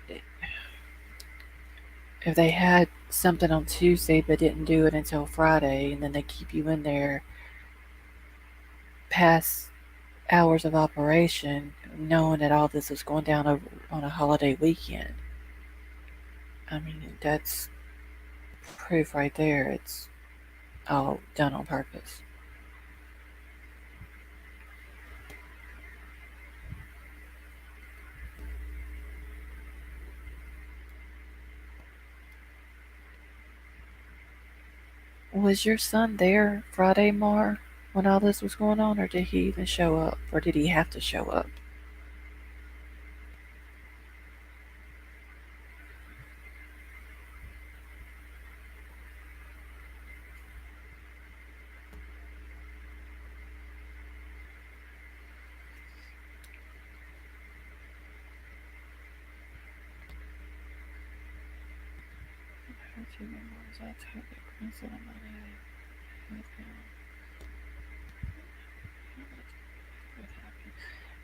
if they had something on Tuesday but didn't do it until Friday, and then they keep you in there past hours of operation, knowing that all this was going down over on a holiday weekend, I mean, that's proof right there. It's all done on purpose. Was your son there Friday, Mar, when all this was going on, or did he even show up, or did he have to show up?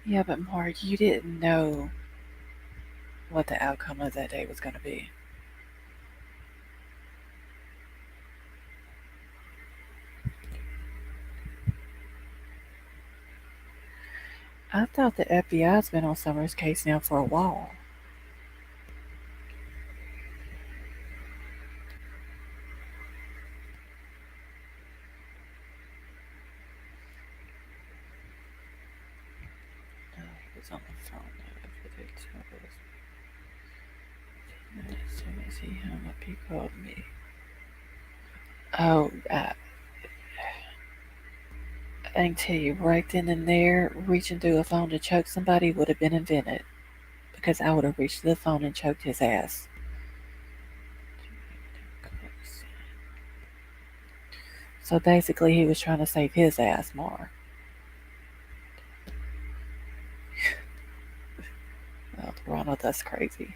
Yeah, but Mark, you didn't know what the outcome of that day was going to be. I thought the FBI's been on Summer's case now for a while. He was on the phone after they told us. As soon as he hung up, he called me. Oh, I can tell you right then and there, reaching through a phone to choke somebody would have been invented because I would have reached the phone and choked his ass. So basically, he was trying to save his ass more. Oh, Ronald, that's crazy.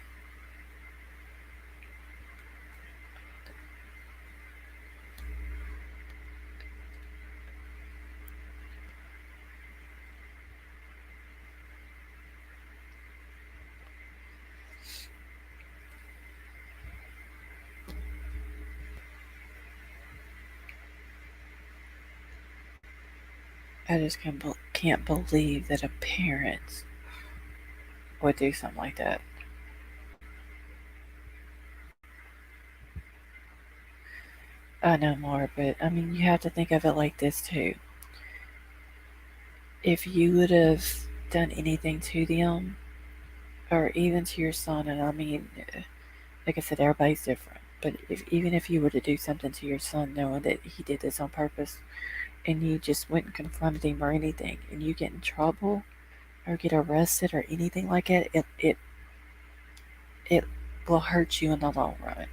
I just can't believe that a parent would do something like that. I know more, but I mean, you have to think of it like this too. If you would have done anything to them, or even to your son, and I mean, like I said, everybody's different. But even if you were to do something to your son, knowing that he did this on purpose, and you just went and confronted him or anything, and you get in trouble or get arrested or anything like that, it will hurt you in the long run.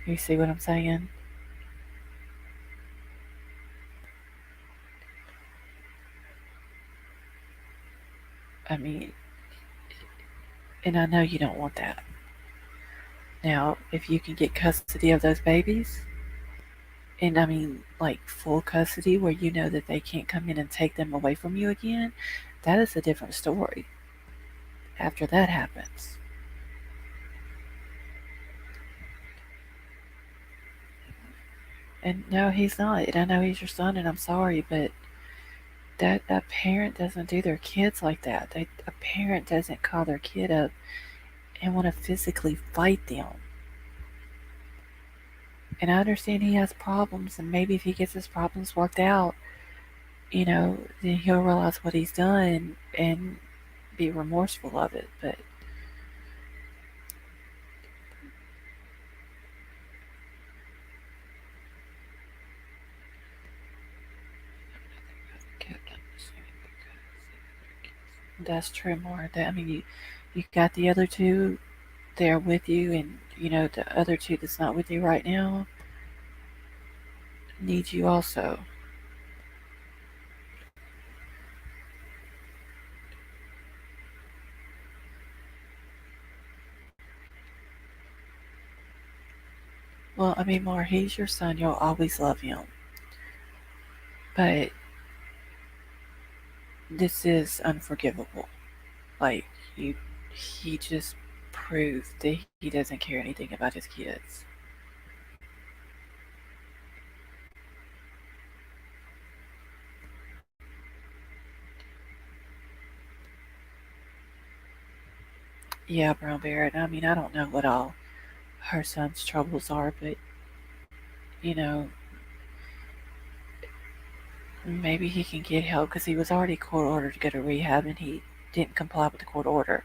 You see what I'm saying? I mean, and I know you don't want that. Now, if you can get custody of those babies, and I mean, like full custody where you know that they can't come in and take them away from you again, that is a different story after that happens. And no, he's not. And I know he's your son, and I'm sorry, but that a parent doesn't do their kids like that. A parent doesn't call their kid up and want to physically fight them. And I understand he has problems, and maybe if he gets his problems worked out, then he'll realize what he's done and be remorseful of it. But that's true, more. That I mean, you got the other two there with you, and the other two that's not with you right now need you also. Well, I mean, more. He's your son. You'll always love him, but this is unforgivable. Like you, he just proved that he doesn't care anything about his kids. Yeah, Brown Bear. I mean, I don't know what all her son's troubles are, but you know, maybe he can get help because he was already court ordered to go to rehab and he didn't comply with the court order.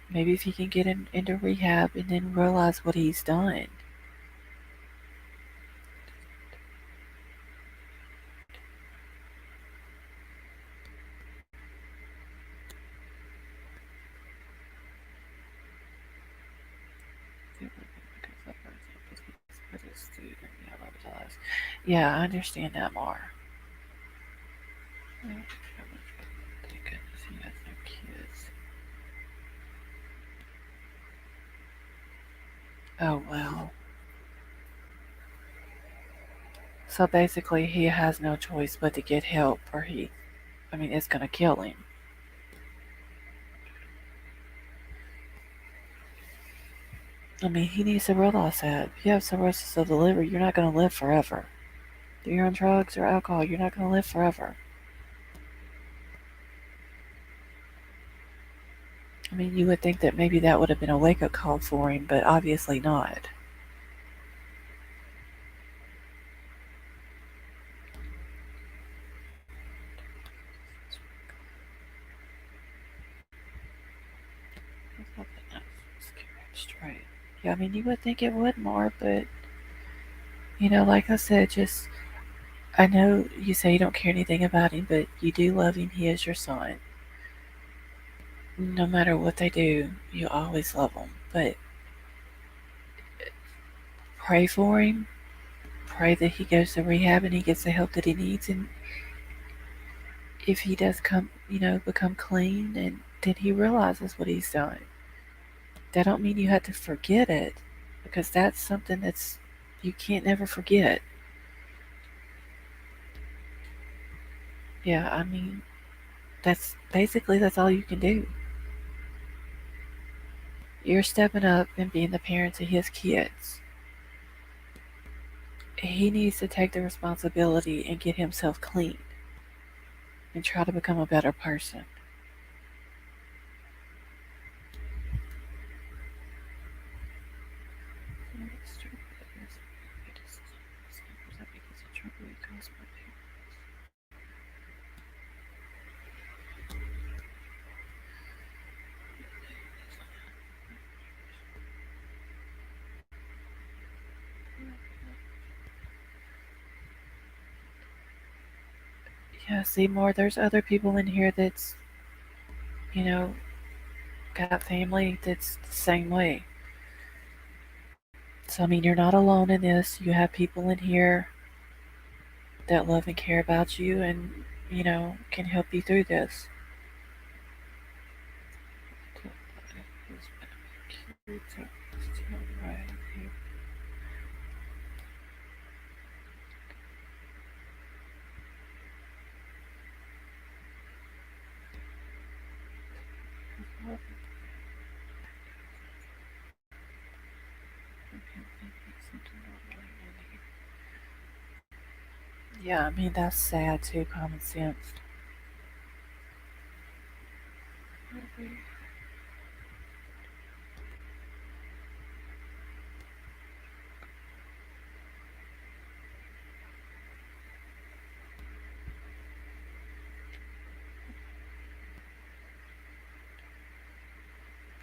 Maybe if he can get into rehab and then realize what he's done. Yeah, I understand that more. Thank goodness he has no kids. Oh well. So basically, he has no choice but to get help, or I mean, it's gonna kill him. I mean, he needs to realize that if you have cirrhosis of the liver, you're not gonna live forever. If you're on drugs or alcohol, you're not gonna live forever. I mean, you would think that maybe that would have been a wake up call for him, but obviously not. Straight. Yeah, I mean, you would think it would more, but like I said, just I know you say you don't care anything about him, but you do love him. He is your son. No matter what they do, you always love him. But pray for him. Pray that he goes to rehab and he gets the help that he needs. And if he does become clean, and then he realizes what he's done. That don't mean you have to forget it, because that's something that's you can't never forget. Yeah, I mean, that's all you can do. You're stepping up and being the parent to his kids. He needs to take the responsibility and get himself clean and try to become a better person. Yeah, Seymour, there's other people in here that's, you know, got family that's the same way. So, I mean, you're not alone in this. You have people in here that love and care about you and, can help you through this. Yeah, I mean, that's sad too, common sense.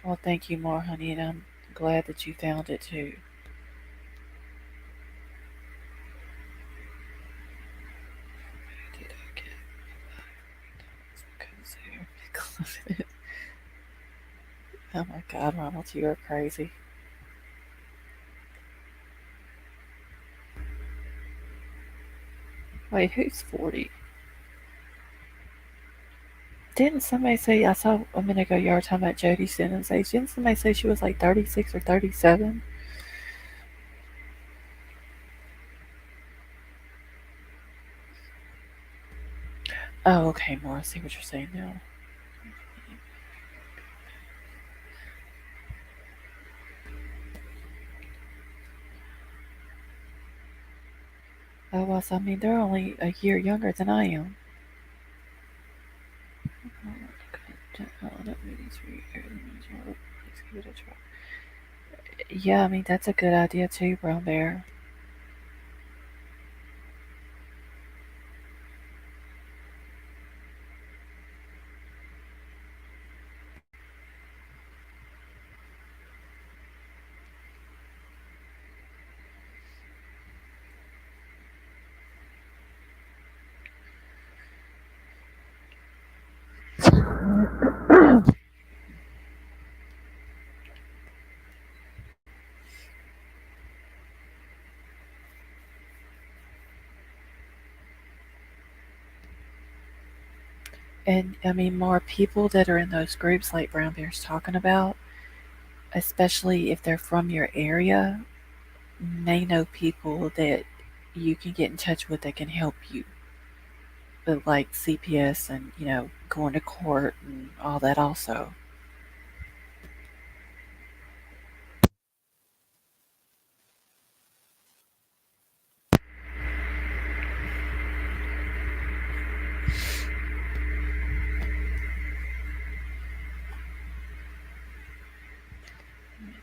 Well, thank you more, honey, and I'm glad that you found it too. Did I get cozy? Oh my God, Ronald, you are crazy. Wait, who's 40? Didn't somebody say, I saw a minute ago you were talking about Jodie Simmons' age. Didn't somebody say she was like 36 or 37? Oh, okay, more. I see what you're saying now. Oh, well, so, I mean, they're only a year younger than I am. Let's give it a try. Yeah, I mean, that's a good idea too, Brown Bear. And I mean, more people that are in those groups like Brown Bear's talking about, especially if they're from your area, may know people that you can get in touch with that can help you with like CPS and, going to court and all that also.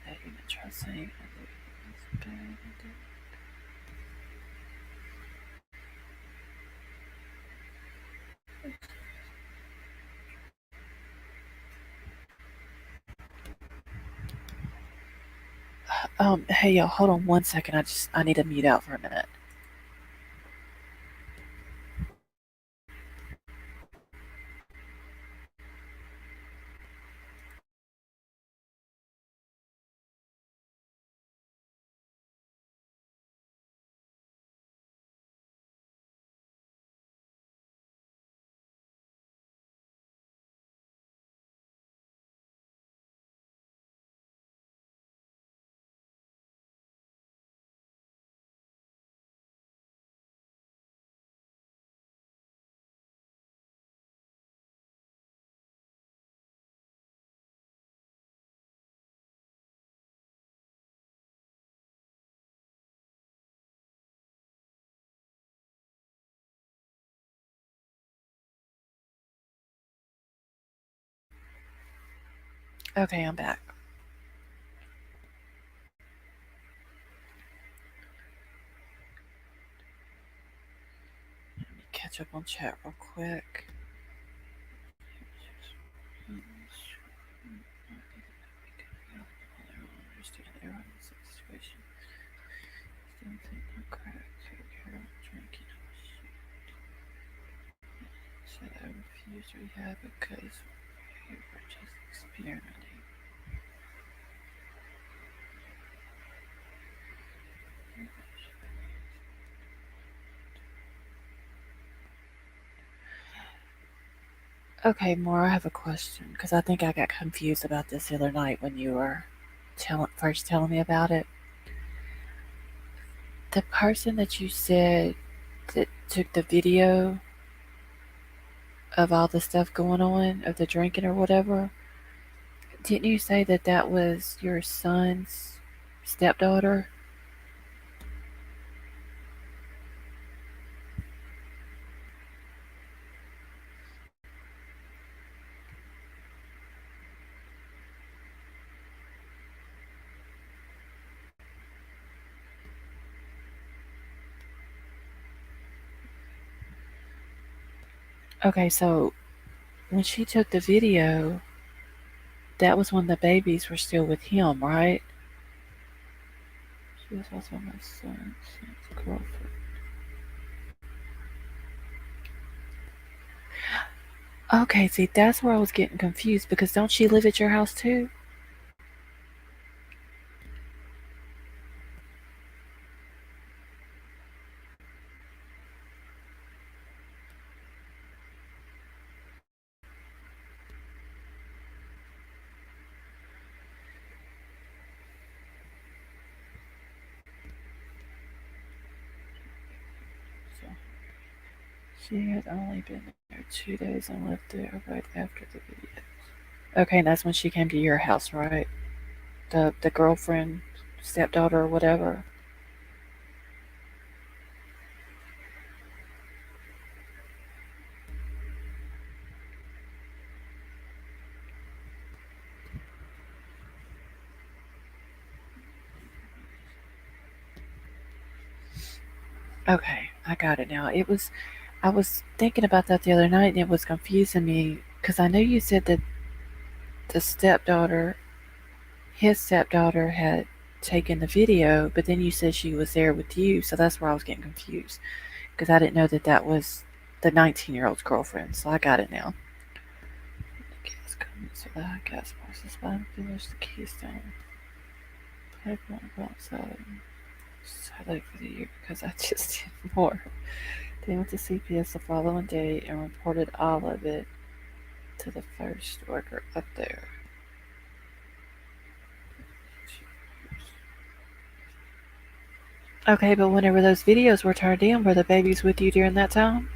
That even try saying hey y'all, hold on 1 second. I need to mute out for a minute. Okay, I'm back. Let me catch up on chat real quick. Said I refused rehab because we were just experimenting. Okay, Maura, I have a question because I think I got confused about this the other night when you were first telling me about it. The person that you said that took the video of all the stuff going on, of the drinking or whatever, didn't you say that that was your son's stepdaughter? Okay, so when she took the video, that was when the babies were still with him, right? She was also my son's girlfriend. Okay, see, that's where I was getting confused because don't she live at your house too? So she had only been there 2 days and lived there right after the video. Okay, and that's when she came to your house, right? The girlfriend, stepdaughter, or whatever. Okay, I got it now. I was thinking about that the other night and it was confusing me because I know you said that the stepdaughter, his stepdaughter, had taken the video, but then you said she was there with you, so that's where I was getting confused because I didn't know that that was the 19-year-old's girlfriend. So I got it now. The gas coming, so the high gas prices. But I finished the Keystone. Pipeline go outside. Sadly for the year because I just did more. They went to CPS the following day and reported all of it to the first worker up there. Okay, but whenever those videos were turned in, were the babies with you during that time?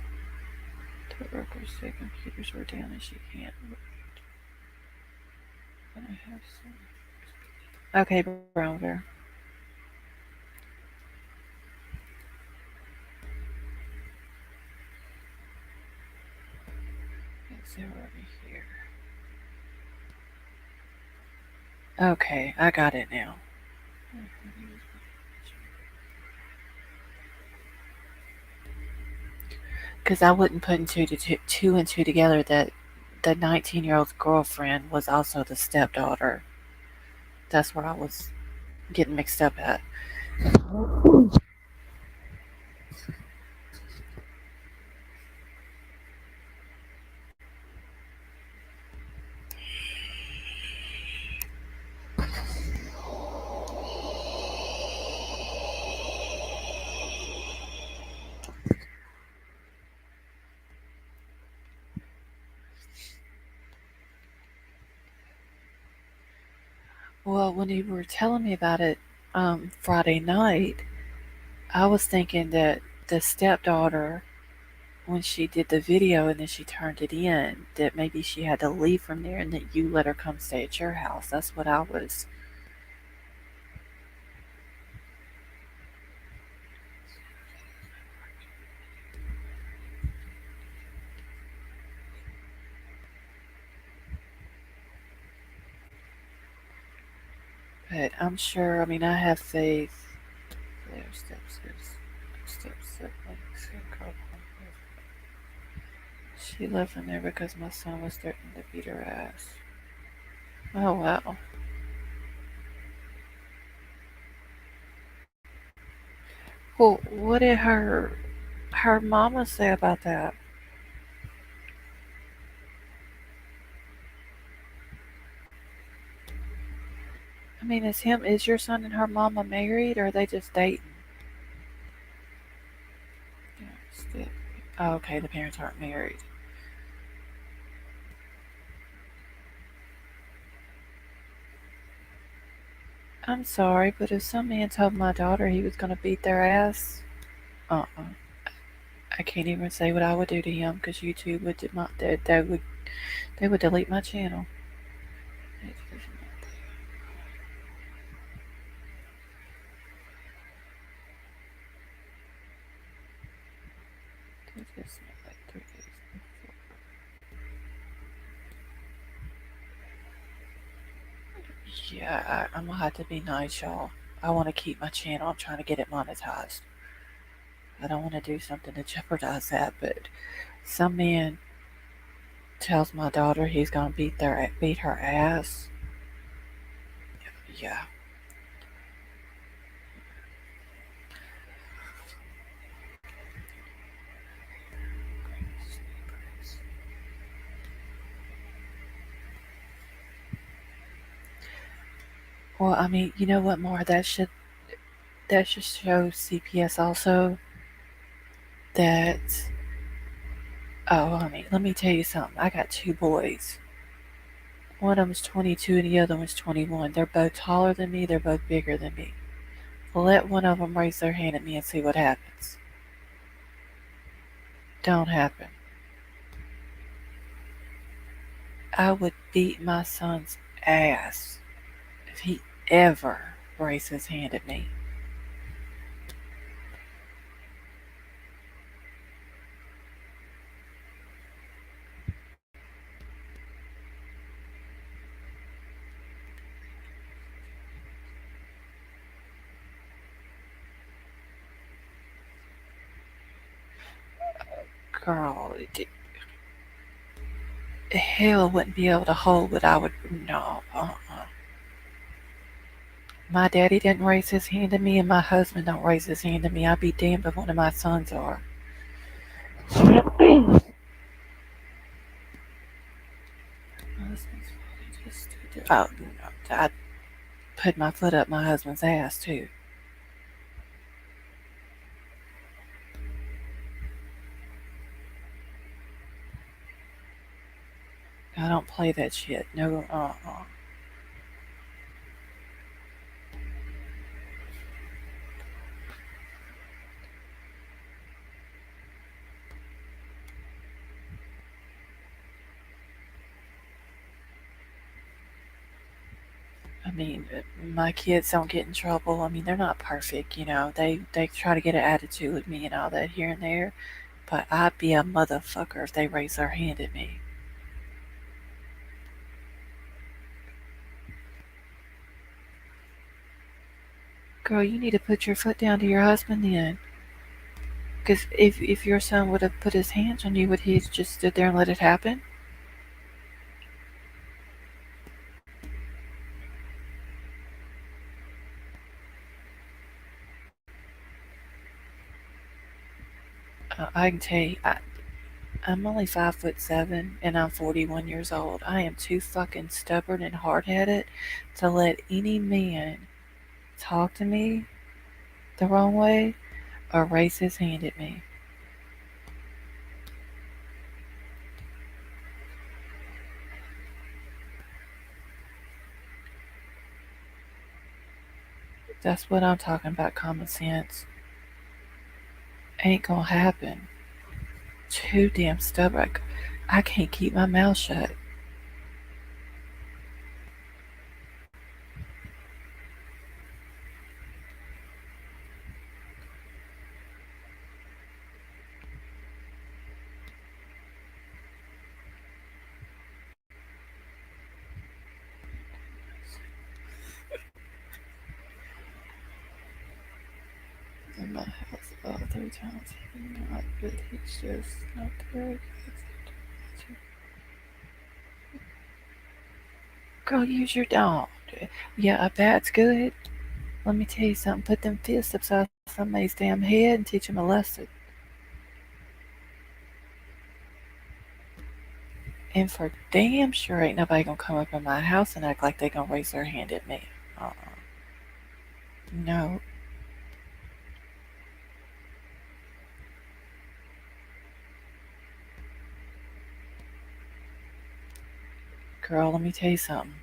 The workers said computers were down and she can't work. And I have some. Okay, Browner. It's already here. Okay, I got it now. Because I wouldn't put two and two together that the 19-year-old's girlfriend was also the stepdaughter. That's where I was getting mixed up at. Well, when you were telling me about it Friday night, I was thinking that the stepdaughter, when she did the video and then she turned it in, that maybe she had to leave from there and that you let her come stay at your house. That's what I was. But I'm sure, I mean, I have faith. Their step siblings. She left from there because my son was threatening to beat her ass. Oh, wow. Well, what did her mama say about that? I mean, is your son and her mama married or are they just dating? Yeah, oh, okay, the parents aren't married. I'm sorry, but if some man told my daughter he was gonna beat their ass, uh-uh. I can't even say what I would do to him because YouTube would they would delete my channel. Yeah, I'm gonna have to be nice, y'all. I want to keep my channel. I'm trying to get it monetized. I don't want to do something to jeopardize that, but some man tells my daughter he's gonna beat her ass. Yeah. Well, I mean, you know what more? That should show CPS also that. Oh, honey, let me tell you something. I got two boys. One of them's 22 and the other one's 21. They're both taller than me. They're both bigger than me. Let one of them raise their hand at me and see what happens. Don't happen. I would beat my son's ass if he ever raised his hand at me. Girl, hell wouldn't be able to hold what I would. No, My daddy didn't raise his hand at me, and my husband don't raise his hand at me. I'd be damned if one of my sons are. Oh, no, I'd put my foot up my husband's ass too. I don't play that shit. No, I mean, my kids don't get in trouble. I mean, they're not perfect, you know. They try to get an attitude with me and all that here and there, but I'd be a motherfucker if they raise their hand at me. Girl, you need to put your foot down to your husband then. Because if your son would have put his hands on you, would he have just stood there and let it happen? I can tell you, I'm only 5'7" and I'm 41 years old. I am too fucking stubborn and hard headed to let any man talk to me the wrong way or raise his hand at me. That's what I'm talking about, common sense. Ain't gonna happen. Too damn stubborn. I can't keep my mouth shut. In my house about 3 times. He's not, but he's just not there. Girl, use your dog. Yeah, a bat's good. Let me tell you something. Put them fists upside somebody's damn head and teach them a lesson. And for damn sure ain't nobody gonna come up in my house and act like they gonna raise their hand at me. Uh-uh. No. Girl, let me tell you something.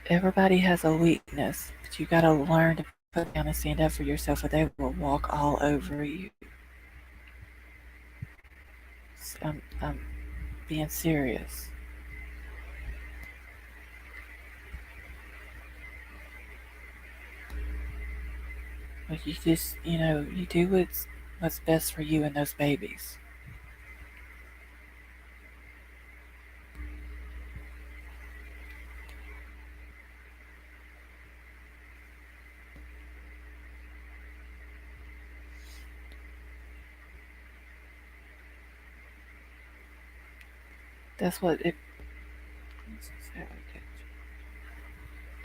Everybody has a weakness, but you gotta learn to put down and stand up for yourself or they will walk all over you. I'm being serious. But you just, you do what's best for you and those babies. That's what it.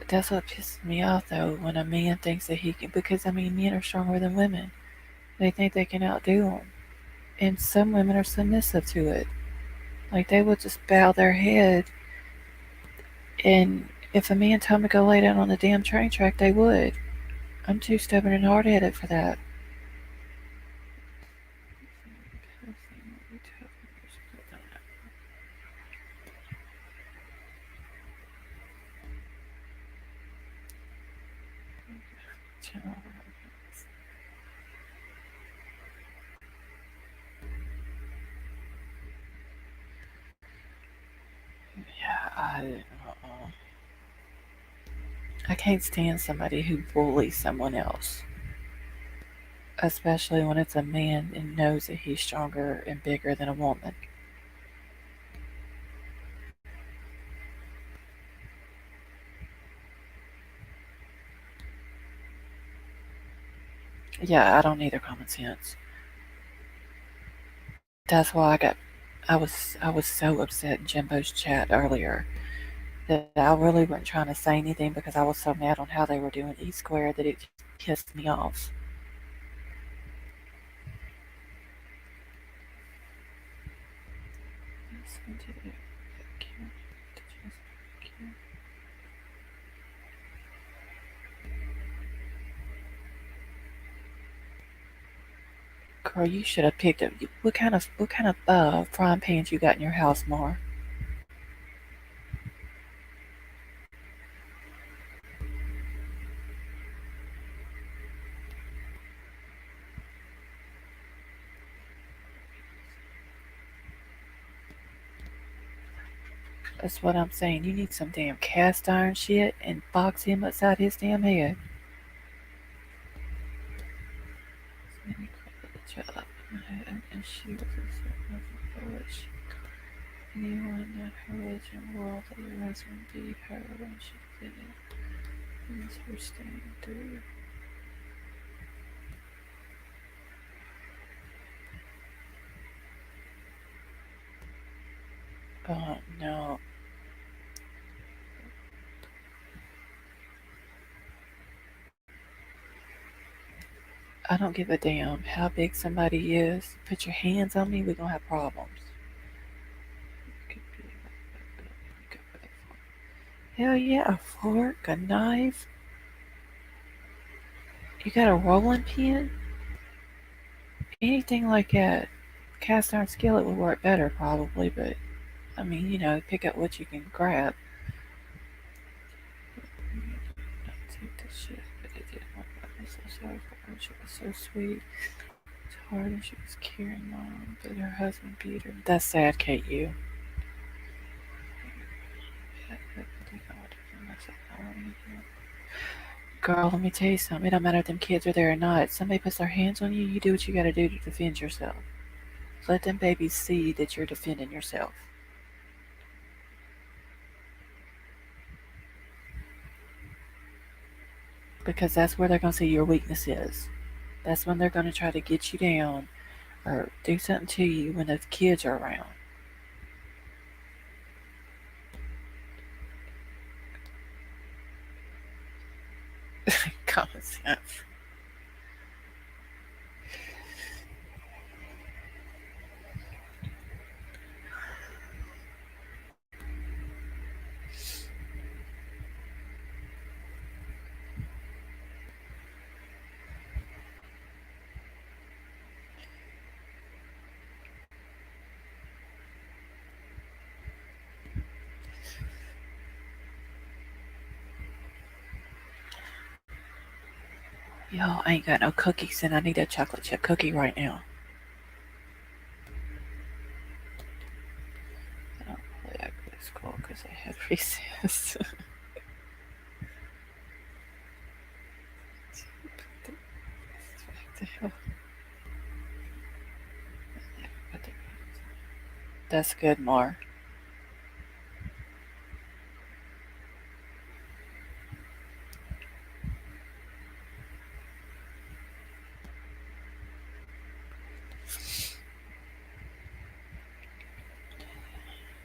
That's what pisses me off though, when a man thinks that he can, because I mean, men are stronger than women. They think they can outdo them. And some women are submissive to it. Like they will just bow their head, and if a man told me to go lay down on the damn train track, they would. I'm too stubborn and hard headed for that. Yeah, I can't stand somebody who bullies someone else, especially when it's a man and knows that he's stronger and bigger than a woman. Yeah, I don't need their common sense. That's why I was so upset in Jimbo's chat earlier that I really wasn't trying to say anything because I was so mad on how they were doing E Square that it just pissed me off. Girl, you should have picked up. What kind of frying pans you got in your house, Mar? That's what I'm saying. You need some damn cast iron shit and box him upside his damn head. And she was a witch. Anyone in her religion world that your husband beat her when she did it. It was her staying through. Oh no. I don't give a damn how big somebody is. Put your hands on me, we're gonna have problems. Hell yeah, a fork, a knife. You got a rolling pin? Anything like that. Cast iron skillet would work better probably, but I mean, pick up what you can grab. Not take the shit, but it did work. I'm so sorry for her. She was so sweet. It's hard and she was caring mom, but her husband beat her. That's sad, Kate. You. Girl, let me tell you something. It don't matter if them kids are there or not. Somebody puts their hands on you, you do what you gotta do to defend yourself. Let them babies see that you're defending yourself. Because that's where they're gonna see your weakness is. That's when they're gonna try to get you down or do something to you when the kids are around. Common sense. Yo, I ain't got no cookies and I need a chocolate chip cookie right now. I don't really act this school because I had recess. That's good, Mar.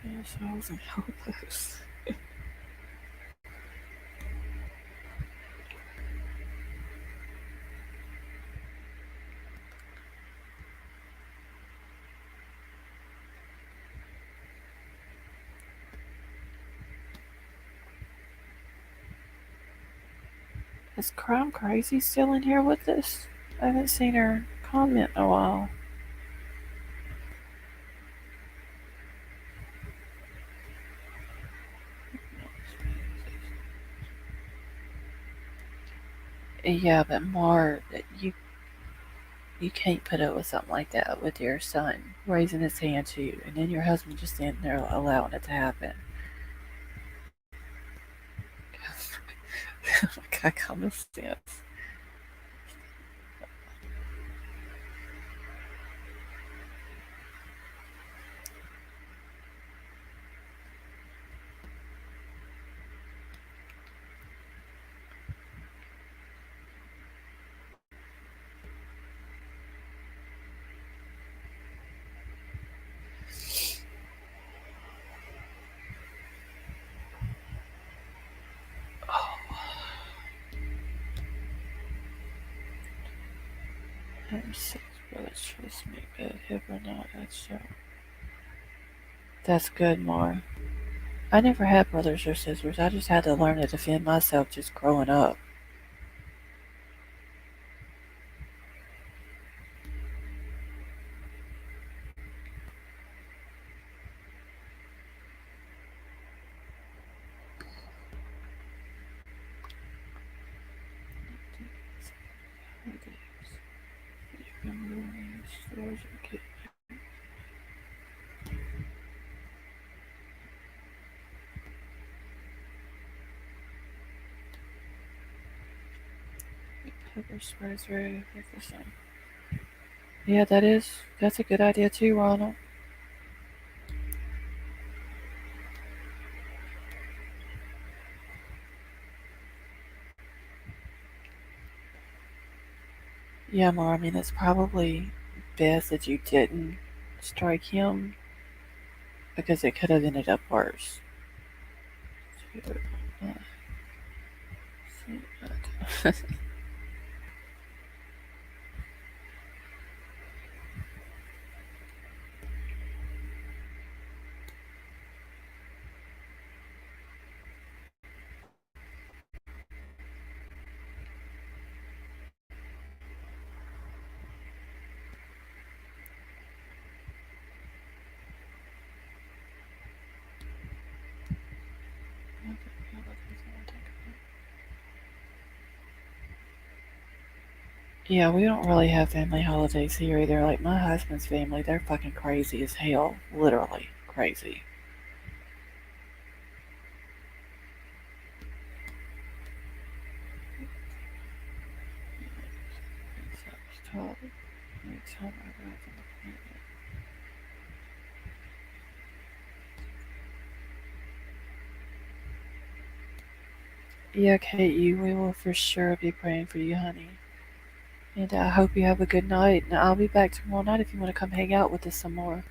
Yes, I wasn't helpless. Is Crime Crazy still in here with us? I haven't seen her comment in a while. Yeah, but more you can't put up with something like that with your son raising his hand to you, and then your husband just standing there allowing it to happen. Got common sense. Oh, I'm six brothers trust me, but hip or not, that's true. That's good, Mar. I never had brothers or sisters. I just had to learn to defend myself just growing up. Pepper sprays very efficient. Yeah, that's a good idea too, Ronald. Yeah, Mar, I mean, it's probably best that you didn't strike him because it could have ended up worse. Yeah, we don't really have family holidays here either. Like my husband's family, they're fucking crazy as hell. Literally crazy. Yeah, Kate, we will for sure be praying for you, honey. And I hope you have a good night. And I'll be back tomorrow night if you want to come hang out with us some more.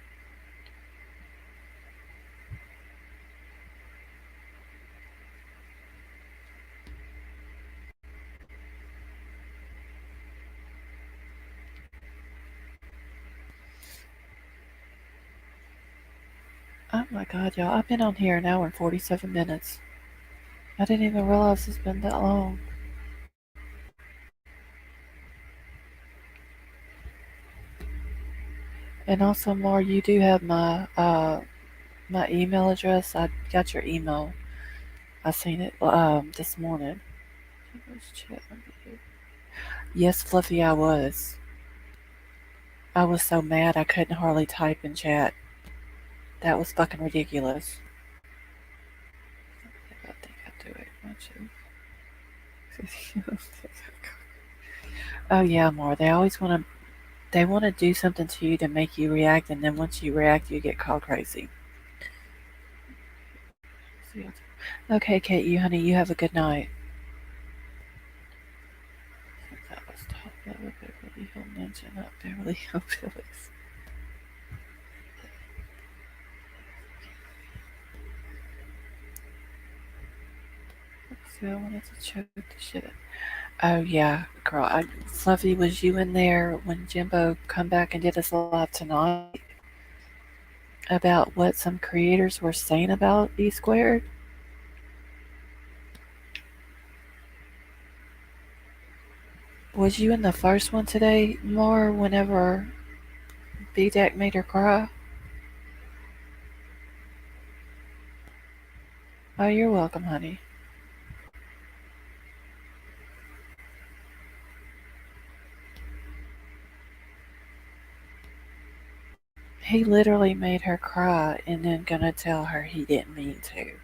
Oh my god, y'all. I've been on here an hour and 47 minutes. I didn't even realize it's been that long. And also, more, you do have my email address. I got your email. I seen it this morning. Yes, Fluffy, I was. I was so mad I couldn't hardly type in chat. That was fucking ridiculous. I think I do it. Oh yeah, more. They want to do something to you to make you react, and then once you react, you get called crazy. Okay, Kate, you honey, you have a good night. That was top level Beverly Hill Ninja, not Beverly Hillbillies. So I wanted to check the shit. Oh yeah, girl. Fluffy, was you in there when Jimbo come back and did us live tonight about what some creators were saying about E squared? Was you in the first one today more whenever B-Deck made her cry? Oh, you're welcome, honey. He literally made her cry and then gonna tell her he didn't mean to.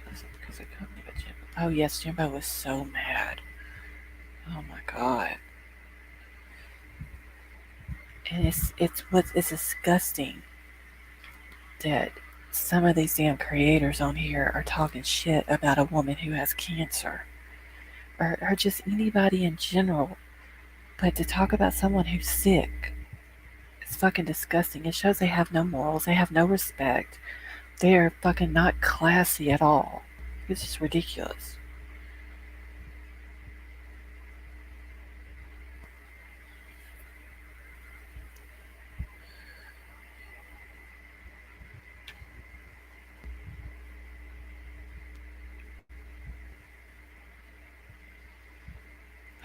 Because it couldn't be Jimbo. Oh yes, Jimbo was so mad. Oh my god. And it's disgusting that some of these damn creators on here are talking shit about a woman who has cancer. Or just anybody in general. But to talk about someone who's sick, it's fucking disgusting. It shows they have no morals, they have no respect. They are fucking not classy at all. It's just ridiculous.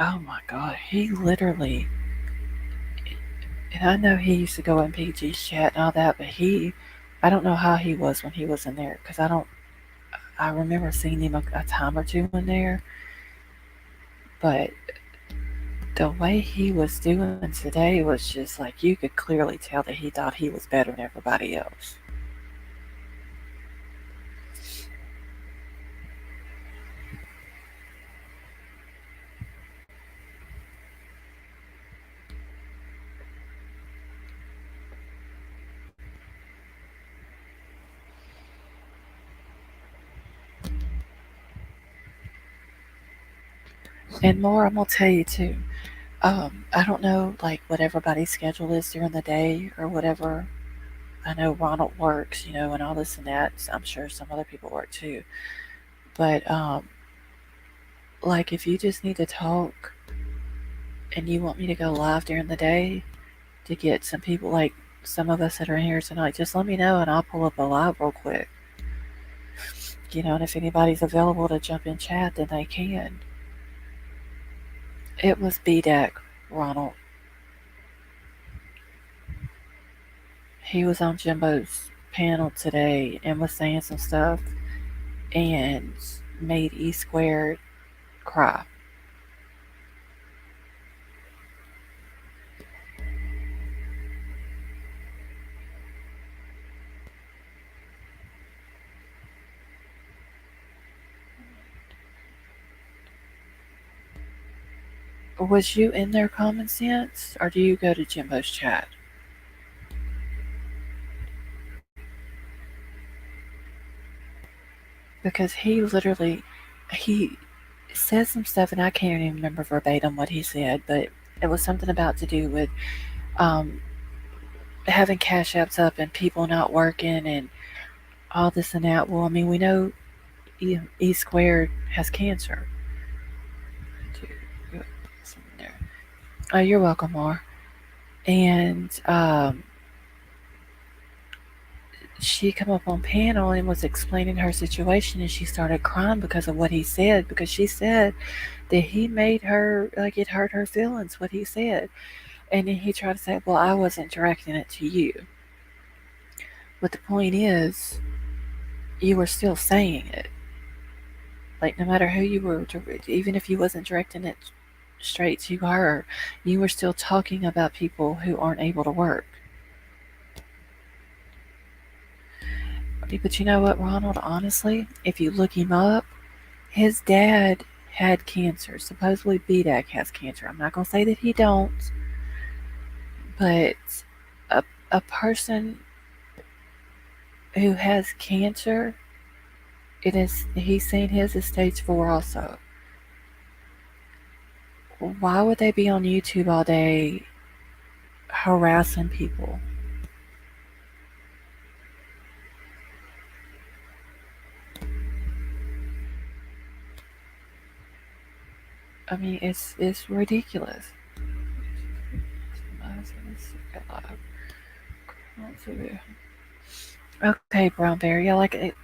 Oh my god, he literally. And I know he used to go in PG's chat and all that, but I don't know how he was when he was in there because I remember seeing him a time or two in there, but the way he was doing today was just like you could clearly tell that he thought he was better than everybody else. And more, I'm gonna tell you too. I don't know like what everybody's schedule is during the day or whatever. I know Ronald works, and all this and that. So I'm sure some other people work too. But like if you just need to talk and you want me to go live during the day to get some people like some of us that are in here tonight, just let me know and I'll pull up a live real quick. And if anybody's available to jump in chat, then they can. It was BDAC, Ronald. He was on Jimbo's panel today and was saying some stuff and made E Squared cry. Was you in their common sense or do you go to Jimbo's chat? Because he said some stuff and I can't even remember verbatim what he said, but it was something about to do with um, having cash apps up and people not working and all this and that. Well, I mean, we know E Squared has cancer. Oh, you're welcome, Mar. And she come up on panel and was explaining her situation, and she started crying because of what he said. Because she said that he made her like it hurt her feelings what he said, and then he tried to say, "Well, I wasn't directing it to you." But the point is, you were still saying it. Like no matter who you were, even if you wasn't directing it straight to her, you were still talking about people who aren't able to work. But you know what, Ronald? Honestly, if you look him up, his dad had cancer. Supposedly, BDAC has cancer. I'm not gonna say that he don't, but a a person who has cancer, he's seen his is stage 4 also. Why would they be on YouTube all day harassing people? I mean, it's ridiculous. Okay, Brown Bear. Yeah, like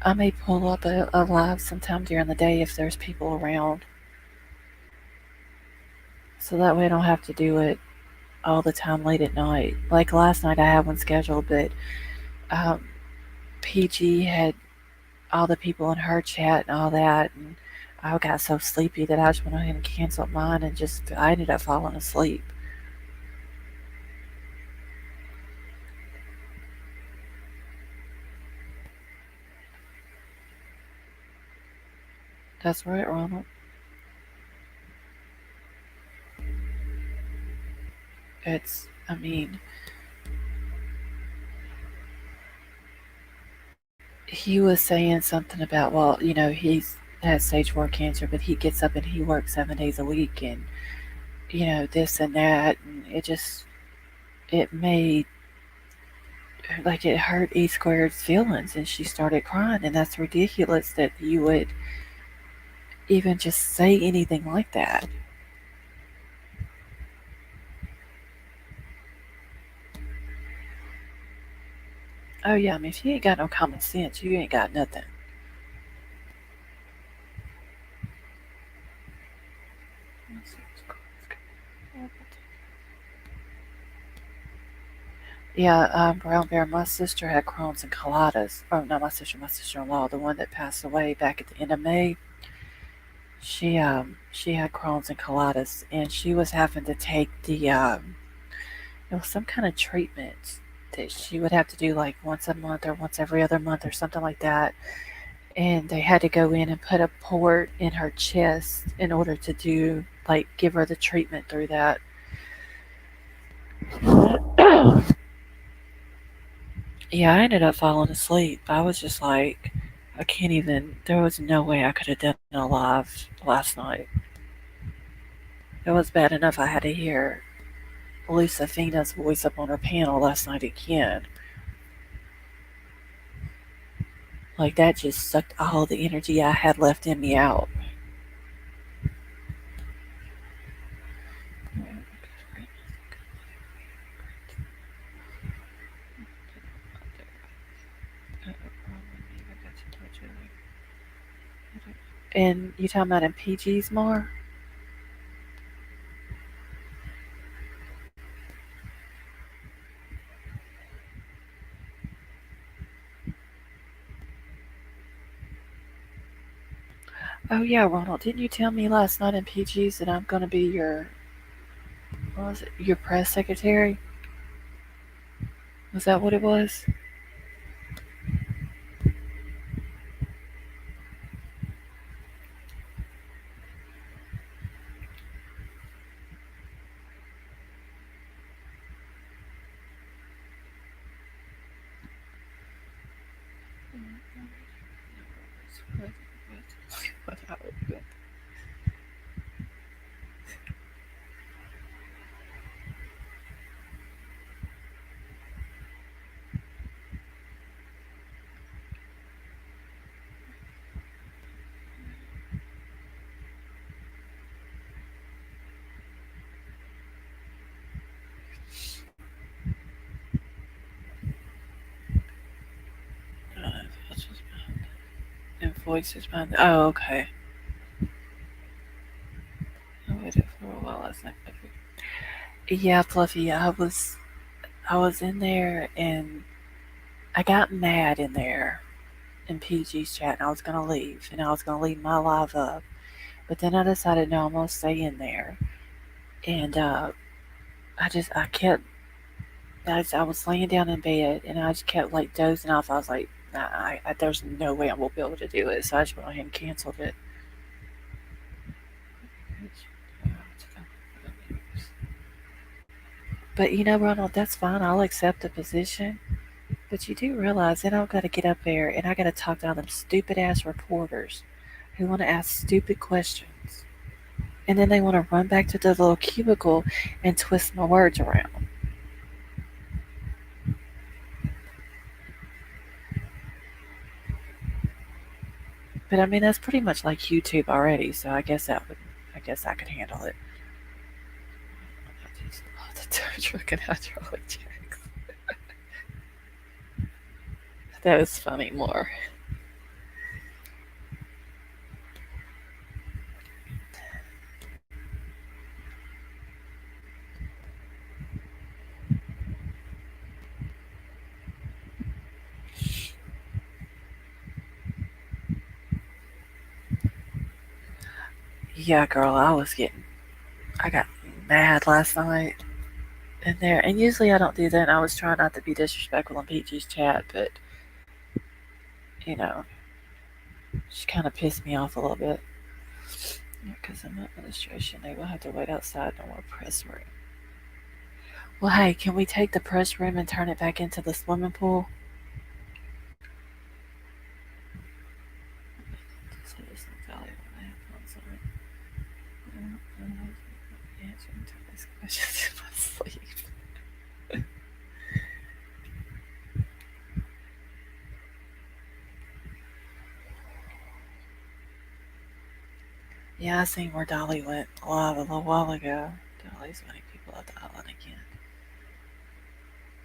I may pull up a live sometime during the day if there's people around. so that way I don't have to do it all the time late at night. Like last night, I had one scheduled, but um, PG had all the people in her chat and all that, and I got so sleepy that I just went ahead and canceled mine and just I ended up falling asleep. That's right, Ronald. It's, I mean, he was saying something about, well, he's has stage 4 cancer, but he gets up and he works 7 days a week and, this and that. And it made, like, it hurt E Squared's feelings. And she started crying. And that's ridiculous that you would even just say anything like that. Oh, yeah, I mean, if you ain't got no common sense, you ain't got nothing. Yeah, Brown Bear, my sister had Crohn's and colitis. Oh, not my sister, my sister-in-law, the one that passed away back at the end of May. She had Crohn's and colitis, and she was having to take it was some kind of treatment that she would have to do like once a month or once every other month or something like that. And they had to go in and put a port in her chest in order to do like give her the treatment through that. Yeah, I ended up falling asleep. I was just like, I can't even. There was no way I could have done it live last night. It was bad enough I had to hear Lisa Fina's voice up on her panel last night again. Like that just sucked all the energy I had left in me out. And you talking about in PG's more? Oh yeah, Ronald, didn't you tell me last night in PG's that I'm gonna be your what was it? Your press secretary? Was that what it was? And voices behind. Oh, okay. I waited for a while last night. Yeah, Fluffy. I was in there and I got mad in there in PG's chat and I was gonna leave and I was gonna leave my live up. But then I decided no, I'm gonna stay in there. And I kept I was laying down in bed and I just kept like dozing off. I was like, nah, there's no way I will be able to do it. So I just went ahead and canceled it. But Ronald, that's fine. I'll accept the position. But you do realize then I've got to get up there and I got to talk to all them stupid ass reporters who want to ask stupid questions. And then they want to run back to the little cubicle and twist my words around. But I mean, that's pretty much like YouTube already, so I guess I could handle it. The tow truck and hydraulic jacks. That was funny, more. Yeah, girl, I got mad last night in there. And usually I don't do that. And I was trying not to be disrespectful in Peachy's chat, but, you know, she kind of pissed me off a little bit. Because in administration, they will have to wait outside no more press room. Well, hey, can we take the press room and turn it back into the swimming pool? Answering today's questions in my sleep. Yeah, I seen where Dolly went live a little while ago. Dolly's letting people at the island again.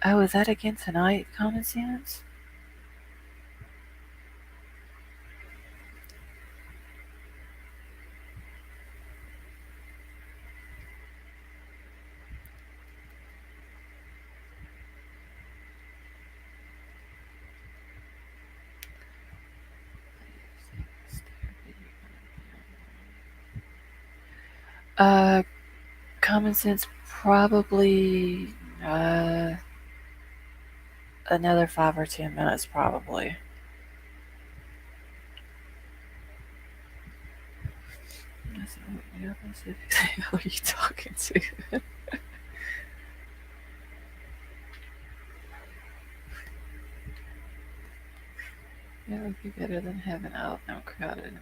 Oh, is that again tonight, Common Sense? Uh, Common Sense probably another 5 or 10 minutes, probably. Who are you talking to? That would be better than having all of them crowded.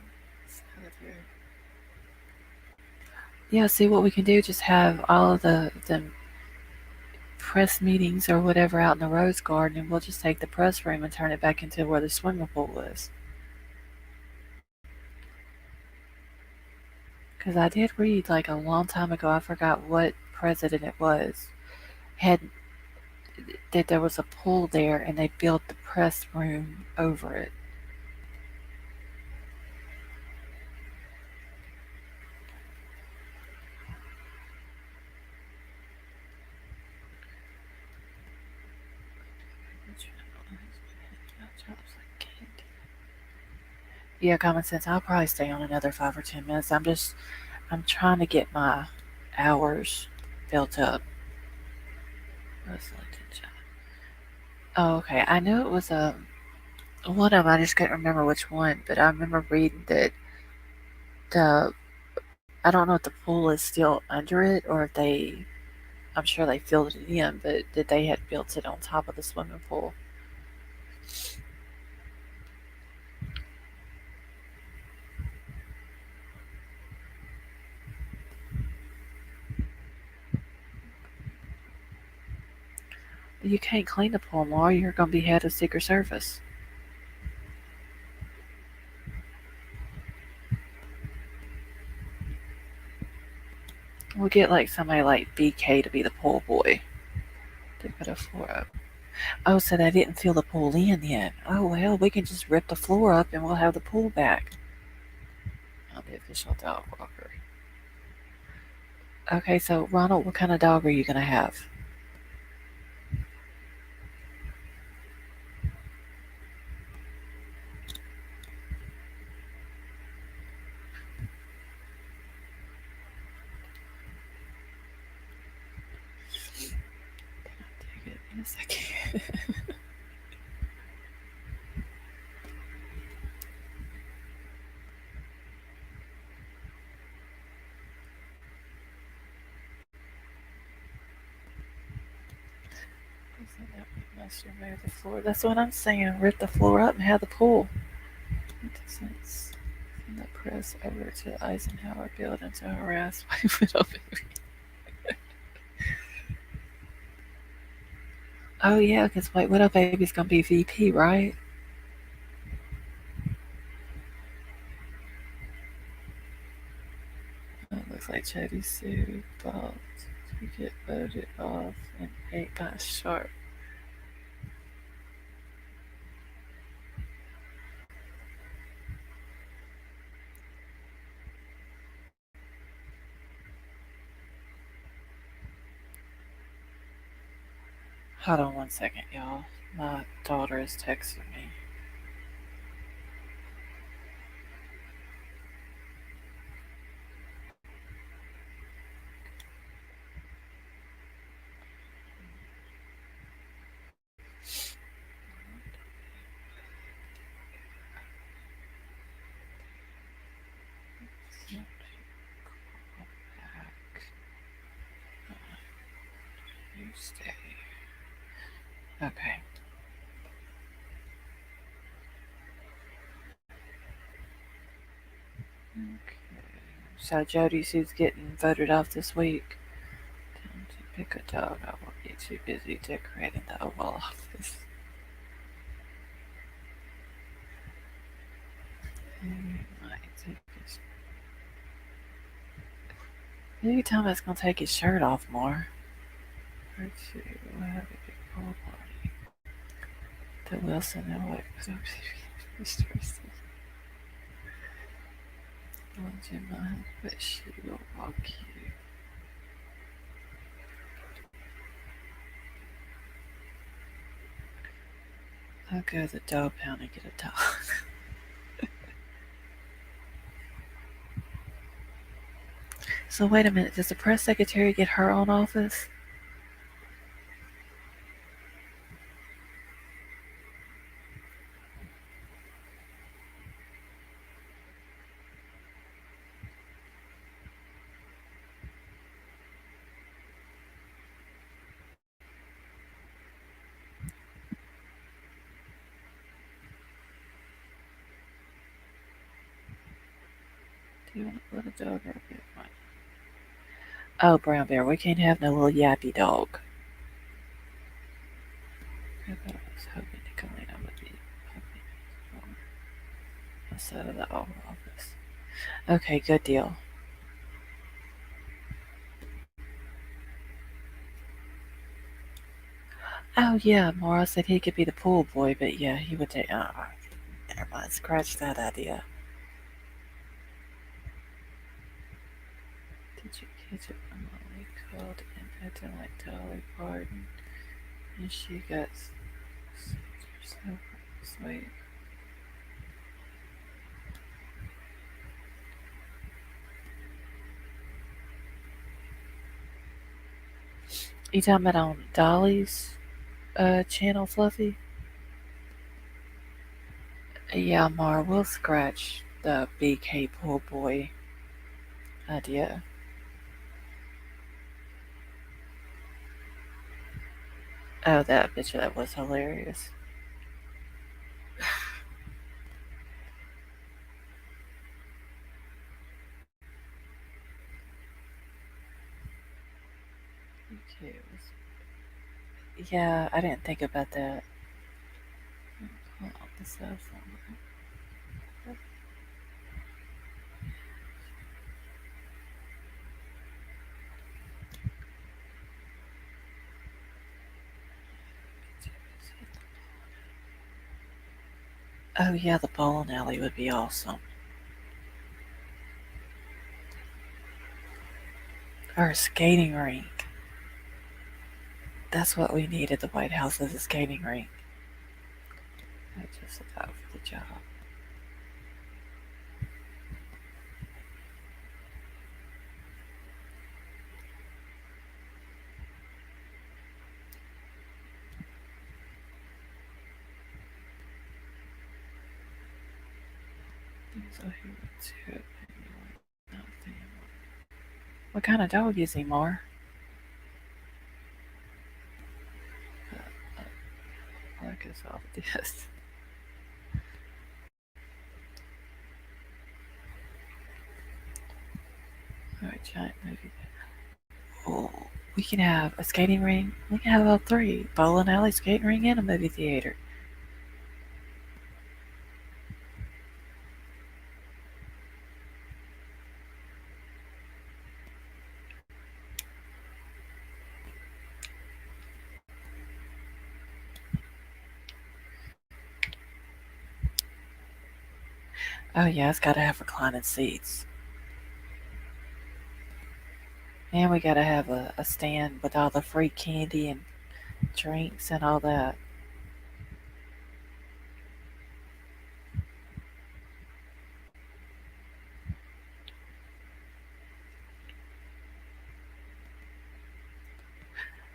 Yeah, see what we can do. Just have all of the press meetings or whatever out in the Rose Garden, and we'll just take the press room and turn it back into where the swimming pool is. Because I did read like a long time ago, I forgot what president it was, had that there was a pool there and they built the press room over it. Yeah, Common Sense. I'll probably stay on another 5 or 10 minutes. I'm trying to get my hours built up. Oh, okay. I knew it was one of them. I just couldn't remember which one, but I remember reading that the I don't know if the pool is still under it or if they. I'm sure they filled it in, but that they had built it on top of the swimming pool. You can't clean the pool more. You're going to be head of Secret Service. We'll get like somebody like BK to be the pool boy to put a floor up. Oh, so they didn't fill the pool in yet. Oh well, we can just rip the floor up and we'll have the pool back. I'm the official dog walker. Okay, so Ronald, what kind of dog are you gonna have? Take it in a second. Must remove the floor. That's what I'm saying. Rip the floor up and have the pool. It doesn't send the press over to Eisenhower building to harass white widow baby. Oh yeah, because White Widow Baby's gonna be VP, right? It looks like Chetty Sue about to get voted off and ate by a shark. Hold on 1 second, y'all. My daughter is texting me. Okay. Okay. So Jody's who's getting voted off this week. Time to pick a dog. I will be too busy decorating the Oval Office. Maybe Thomas gonna take his shirt off more. Let's see. We'll have a big pool party. The Wilson and what? But she will walk you. I'll go to the dog pound and get a dog. So wait a minute. Does the press secretary get her own office? Do you want to let a dog or a big one? Oh, Brown Bear, we can't have no little yappy dog. I thought I was hoping Nicolina would be outside of the Oval Office. Okay, good deal. Oh yeah, Mora said he could be the pool boy, but yeah, he would take. Never mind. Scratch that idea. Did you catch it? Molly called and acting like Dolly Parton, and she got herself sweet. You talking about on Dolly's channel, Fluffy? Yeah, Mar, we'll scratch the BK pool boy idea. Oh, that picture, that was hilarious. Okay, yeah, I didn't think about that. Pull out the cell phone. Oh yeah, the bowling alley would be awesome. Or a skating rink. That's what we need at the White House, is a skating rink. I just about for the job. So he went to it. What kind of dog is he, Mar? Look us off this. Alright, giant movie. Oh, we can have a skating ring. We can have all three: bowling alley, skating ring, and a movie theater. Oh yeah, it's got to have reclining seats, and we got to have a stand with all the free candy and drinks and all that.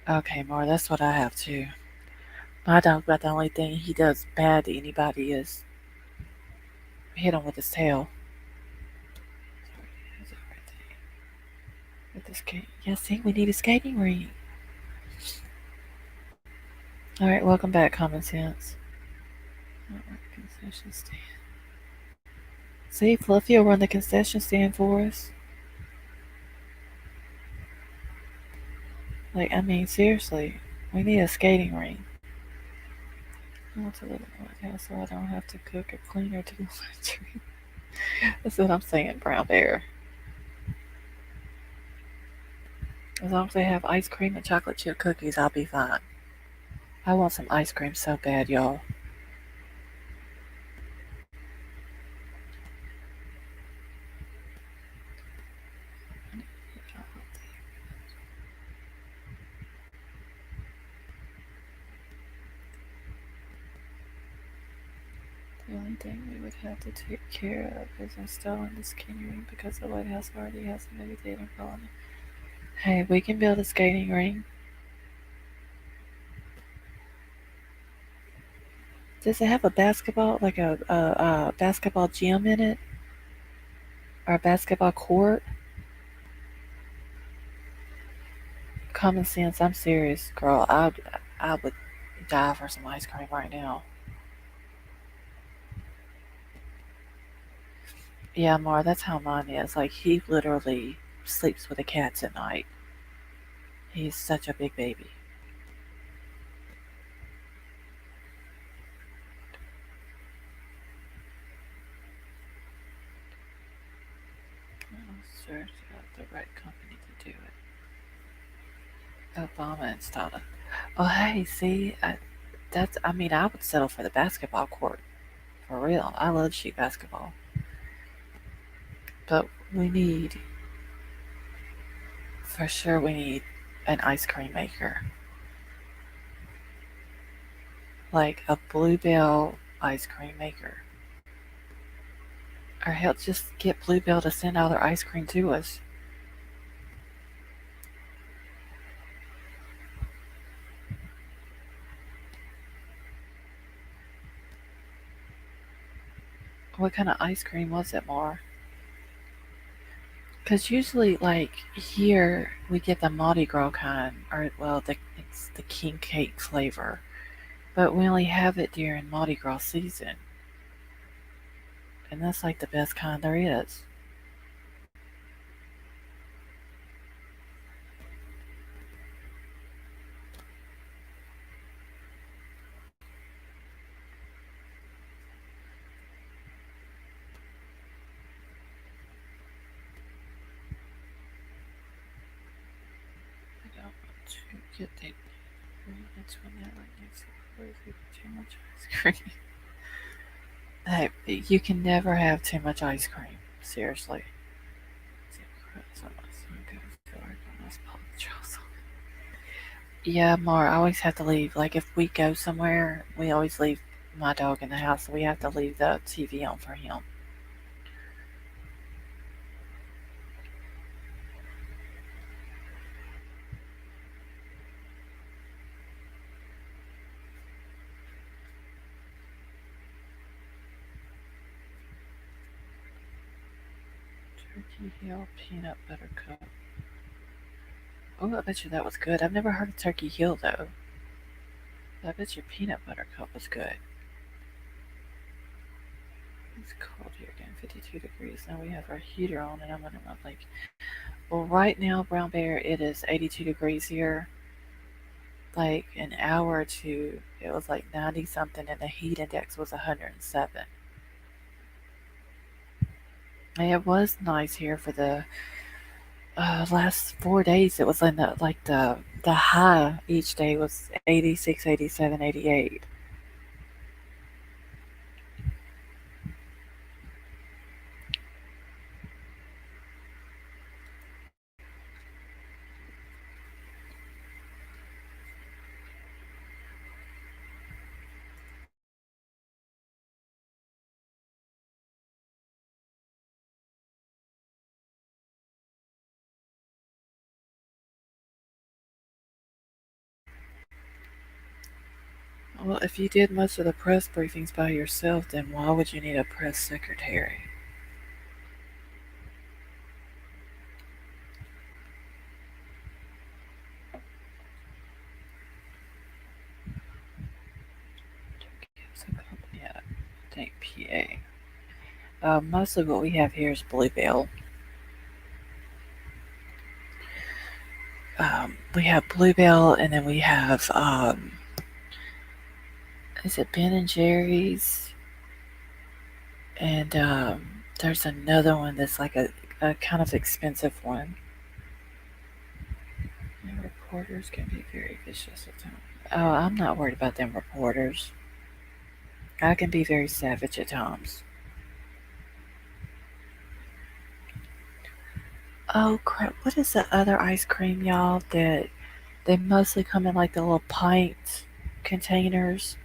Okay, more. That's what I have too. My dog, about the only thing he does bad to anybody is hit him with his tail. With the skate. Yeah, see, we need a skating ring. All right, welcome back, Common Sense. Concession stand. See, Fluffy will run the concession stand for us. Like, I mean, seriously, we need a skating rink. I want to live in a white house so I don't have to cook or clean or do laundry. That's what I'm saying, Brown Bear. As long as they have ice cream and chocolate chip cookies, I'll be fine. I want some ice cream so bad, y'all. The only thing we would have to take care of is installing the skating rink because the White House already has a movie theater on it. Hey, we can build a skating rink. Does it have a basketball, like a basketball gym in it? Or a basketball court? Common sense, I'm serious, girl. I would die for some ice cream right now. Yeah, Mar, that's how mine is. Like, he literally sleeps with the cats at night. He's such a big baby. I'll search out the right company to do it. Obama installed it. Oh, hey, see, I mean, I would settle for the basketball court. For real. I love sheet basketball. But we need, for sure, we need an ice cream maker. Like a Bluebell ice cream maker. Or hell, just get Bluebell to send all their ice cream to us. What kind of ice cream was it, Mar? Because usually, like, here, we get the Mardi Gras kind, or, well, it's the king cake flavor. But we only have it during Mardi Gras season. And that's like the best kind there is. I don't want to get the it's when that like makes it too much ice cream. Hey, you can never have too much ice cream. Seriously. Yeah, Mar, I always have to leave. Like, if we go somewhere, we always leave my dog in the house, so we have to leave the TV on for him. Turkey Hill Peanut Butter Cup. Oh, I bet you that was good. I've never heard of Turkey Hill, though. I bet your Peanut Butter Cup was good. It's cold here again, 52 degrees. Now we have our heater on, and I'm gonna run like. Well, right now, Brown Bear, it is 82 degrees here. Like an hour or two, it was like 90 something, and the heat index was 107. And it was nice here for the last 4 days. It was in the high each day was 86, 87, 88. Well, if you did most of the press briefings by yourself, then why would you need a press secretary? State PA. Mostly what we have here is Bluebell. We have Bluebell, and then we have is it Ben and Jerry's, and there's another one that's like a kind of expensive one. And reporters can be very vicious at times. Oh, I'm not worried about them reporters. I can be very savage at times. Oh crap! What is the other ice cream, y'all? That they mostly come in like the little pint containers.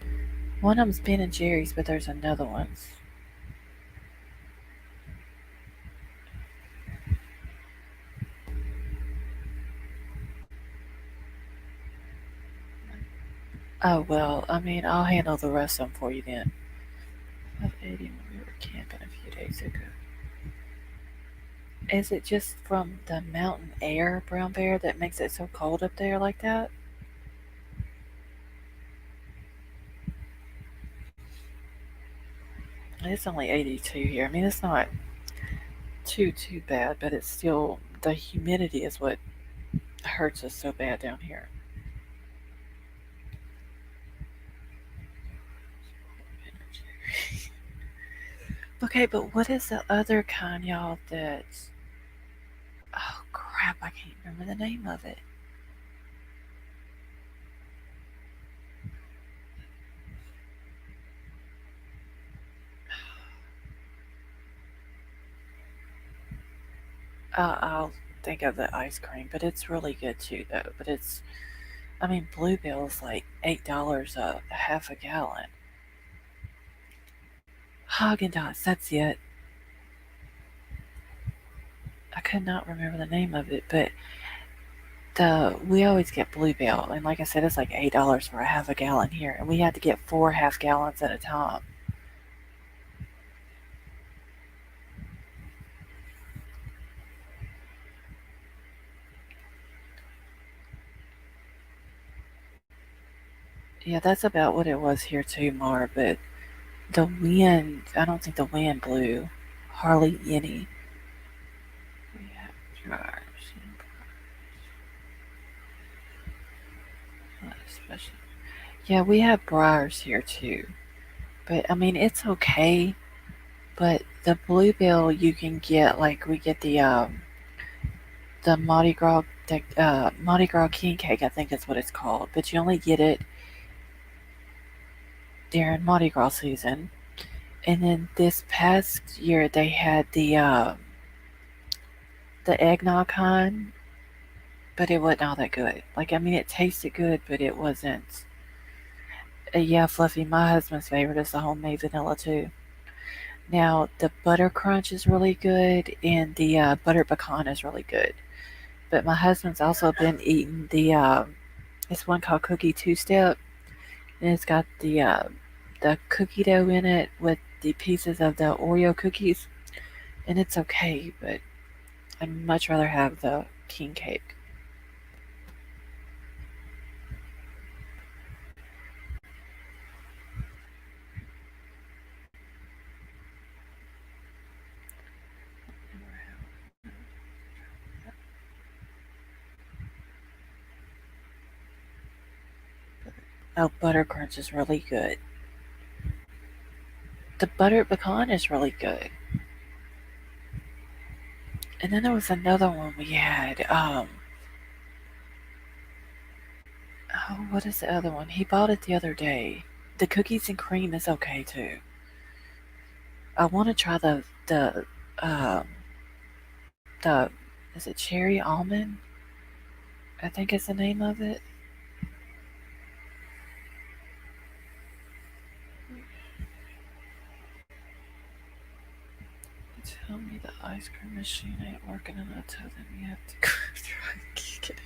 One of them's Ben and Jerry's, but there's another one. Oh well, I mean, I'll handle the rest of them for you then. 580 when we were camping a few days ago. Is it just from the mountain air, Brown Bear, that makes it so cold up there like that? It's only 82 here. I mean, it's not too bad, but it's still the humidity is what hurts us so bad down here. Okay, but what is the other kind, y'all? That's oh crap! I can't remember the name of it. I'll think of the ice cream, but it's really good too, though. But it's, I mean, Bluebell is like $8 a half a gallon. Haagen Dazs, that's it. I could not remember the name of it, but the we always get Bluebell, and like I said, it's like $8 for a half a gallon here, and we had to get 4 half gallons at a time. Yeah, that's about what it was here too, Mar. But the wind, I don't think the wind blew hardly any. We have dryers and especially. Yeah, we have briars here too, but I mean it's okay. But the bluebell you can get like we get the Mardi Gras king cake, I think is what it's called. But you only get it during Mardi Gras season. And then this past year they had the eggnog kind, but it wasn't all that good. Like I mean, it tasted good, but it wasn't. Yeah, Fluffy. My husband's favorite is the homemade vanilla too. Now the butter crunch is really good, and the butter pecan is really good. But my husband's also been eating it's one called Cookie Two Step, and it's got the cookie dough in it with the pieces of the Oreo cookies, and it's okay, but I'd much rather have the king cake. Oh, butter crunch is really good. The buttered pecan is really good. And then there was another one we had. Oh, what is the other one? He bought it the other day. The cookies and cream is okay too. I want to try um the is it cherry almond? I think is the name of it. Tell me the ice cream machine ain't working, and I tell them you have to go try and kick it.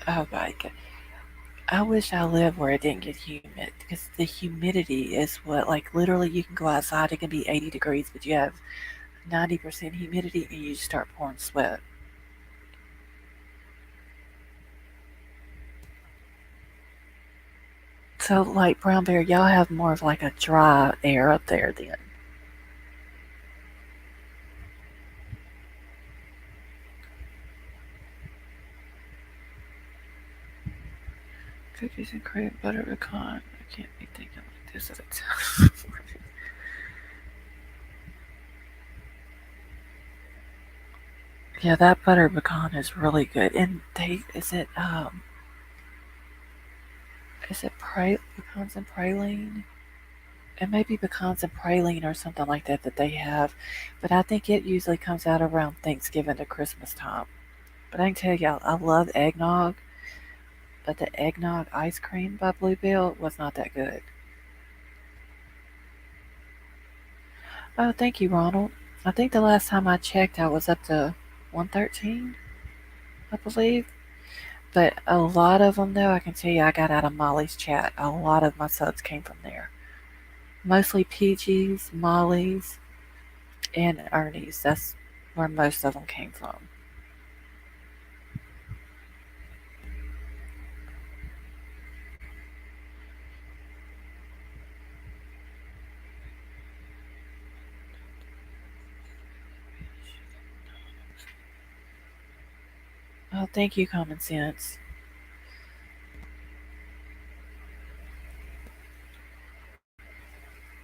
Oh my god! I wish I lived where it didn't get humid because the humidity is what like literally you can go outside, it can be 80 degrees, but you have 90% humidity and you just start pouring sweat. So, like Brown Bear, y'all have more of like a dry air up there then. Cookies and cream, butter pecan. I can't be thinking like this at a time. Yeah, that butter pecan is really good. And they is it pecans and praline? It may be pecans and praline or something like that that they have, but I think it usually comes out around Thanksgiving to Christmas time. But I can tell y'all, I love eggnog, but the eggnog ice cream by Bluebell was not that good. Oh, thank you, Ronald. I think the last time I checked, I was up to 113, I believe. But a lot of them, though, I can tell you, I got out of Molly's chat. A lot of my subs came from there. Mostly PG's, Molly's, and Ernie's. That's where most of them came from. Oh, thank you, Common Sense.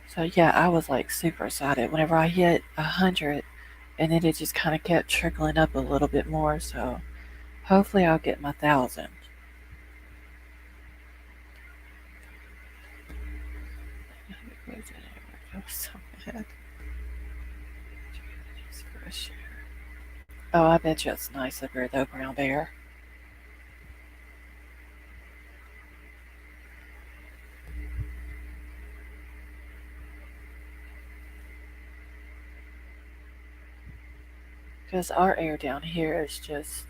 So yeah, I was like super excited whenever I hit 100, and then it just kind of kept trickling up a little bit more. So hopefully I'll get my 1,000. I was so mad. Just for a share. Oh, I bet you it's nice up here though, Brown Bear. Because our air down here is just,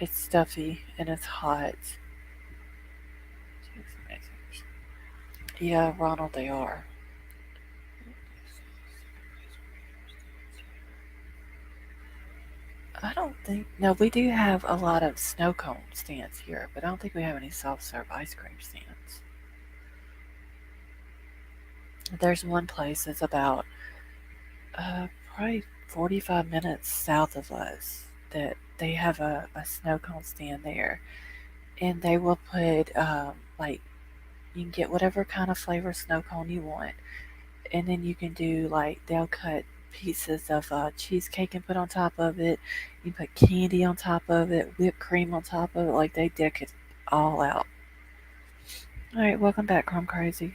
it's stuffy and it's hot. Yeah, Ronald, they are. I don't think, no, we do have a lot of snow cone stands here, but I don't think we have any soft serve ice cream stands. There's one place that's about probably 45 minutes south of us that they have a snow cone stand there, and they will put like you can get whatever kind of flavor snow cone you want, and then you can do like they'll cut pieces of cheesecake and put on top of it. You put candy on top of it, whipped cream on top of it. Like they deck it all out. All right, welcome back, Crumb Crazy.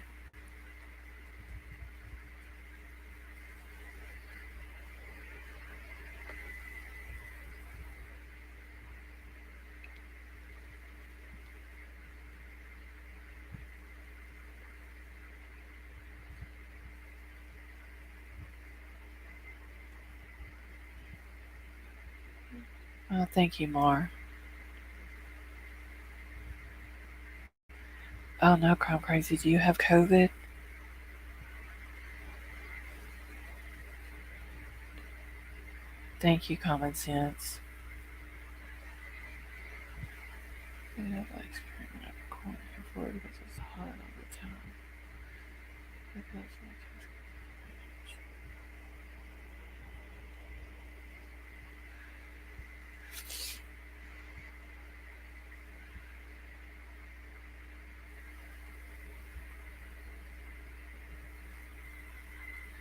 Oh, thank you, Mar. Oh no, Crumb Crazy, do you have COVID? Thank you, Common Sense. I have ice cream in every corner for it because it's hot all the time.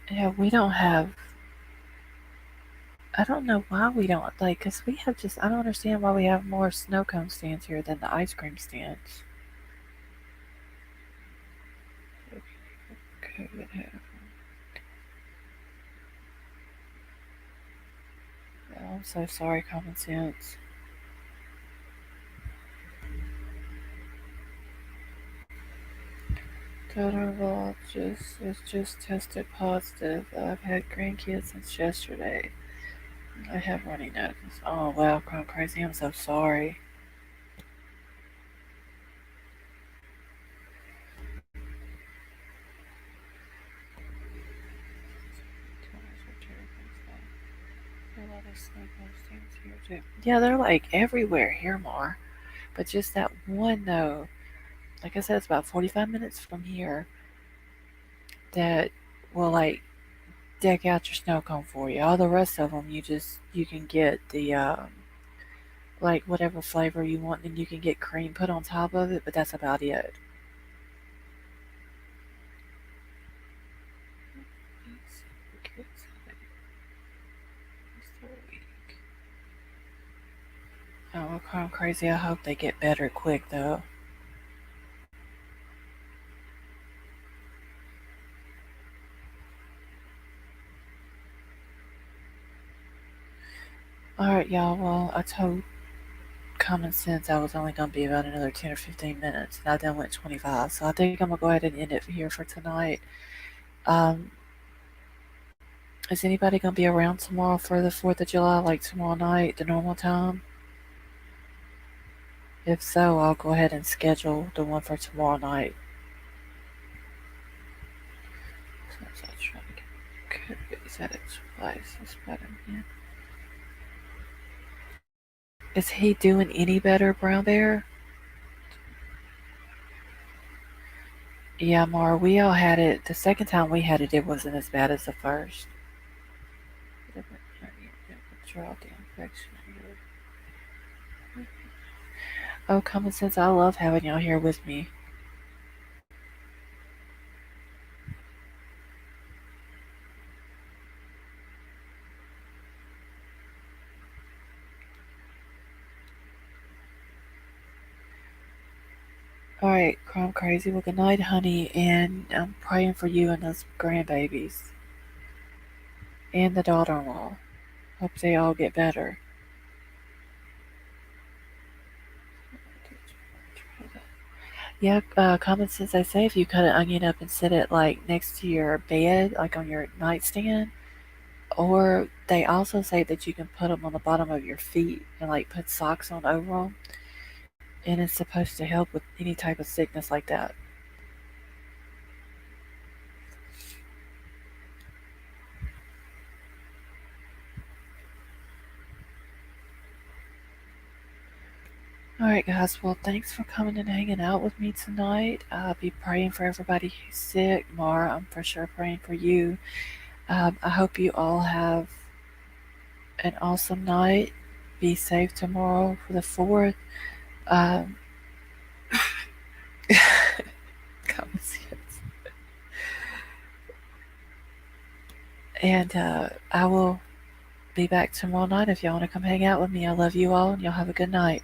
Yeah, we don't have. I don't know why we don't like, cause we have just. I don't understand why we have more snow cone stands here than the ice cream stands. COVID have. Oh, I'm so sorry, Common Sense. Total just is just tested positive. I've had grandkids since yesterday. I have runny nose. Oh wow, Crown Crazy, I'm so sorry. Yeah, they're like everywhere here more. But just that one though, like I said, it's about 45 minutes from here that will like deck out your snow cone for you. All the rest of them, you can get the like whatever flavor you want, and you can get cream put on top of it, but that's about it. Oh, I'm crazy. I hope they get better quick though. Alright, y'all. Well, I told Common Sense I was only going to be about another 10 or 15 minutes, and I then went 25. So I think I'm going to go ahead and end it here for tonight. Um, is anybody going to be around tomorrow for the 4th of July, like tomorrow night, the normal time? If so, I'll go ahead and schedule the one for tomorrow night. So I'll try to get is that it twice. It's better, yeah. Is he doing any better, Brown Bear? Yeah, Mara, we all had it. The second time we had it, it wasn't as bad as the first. Control the infection. Oh, Common Sense, I love having y'all here with me. Alright, Chrome Crazy. Well, good night, honey, and I'm praying for you and those grandbabies. And the daughter in law. Hope they all get better. Yeah, Common Sense, I say if you cut an onion up and set it like next to your bed, like on your nightstand, or they also say that you can put them on the bottom of your feet and like put socks on over them, and it's supposed to help with any type of sickness like that. Alright, guys, well, thanks for coming and hanging out with me tonight. I'll be praying for everybody who's sick. Mara, I'm for sure praying for you. I hope you all have an awesome night. Be safe tomorrow for the 4th. Um, Common Sense. And I will be back tomorrow night if y'all want to come hang out with me. I love you all, and y'all have a good night.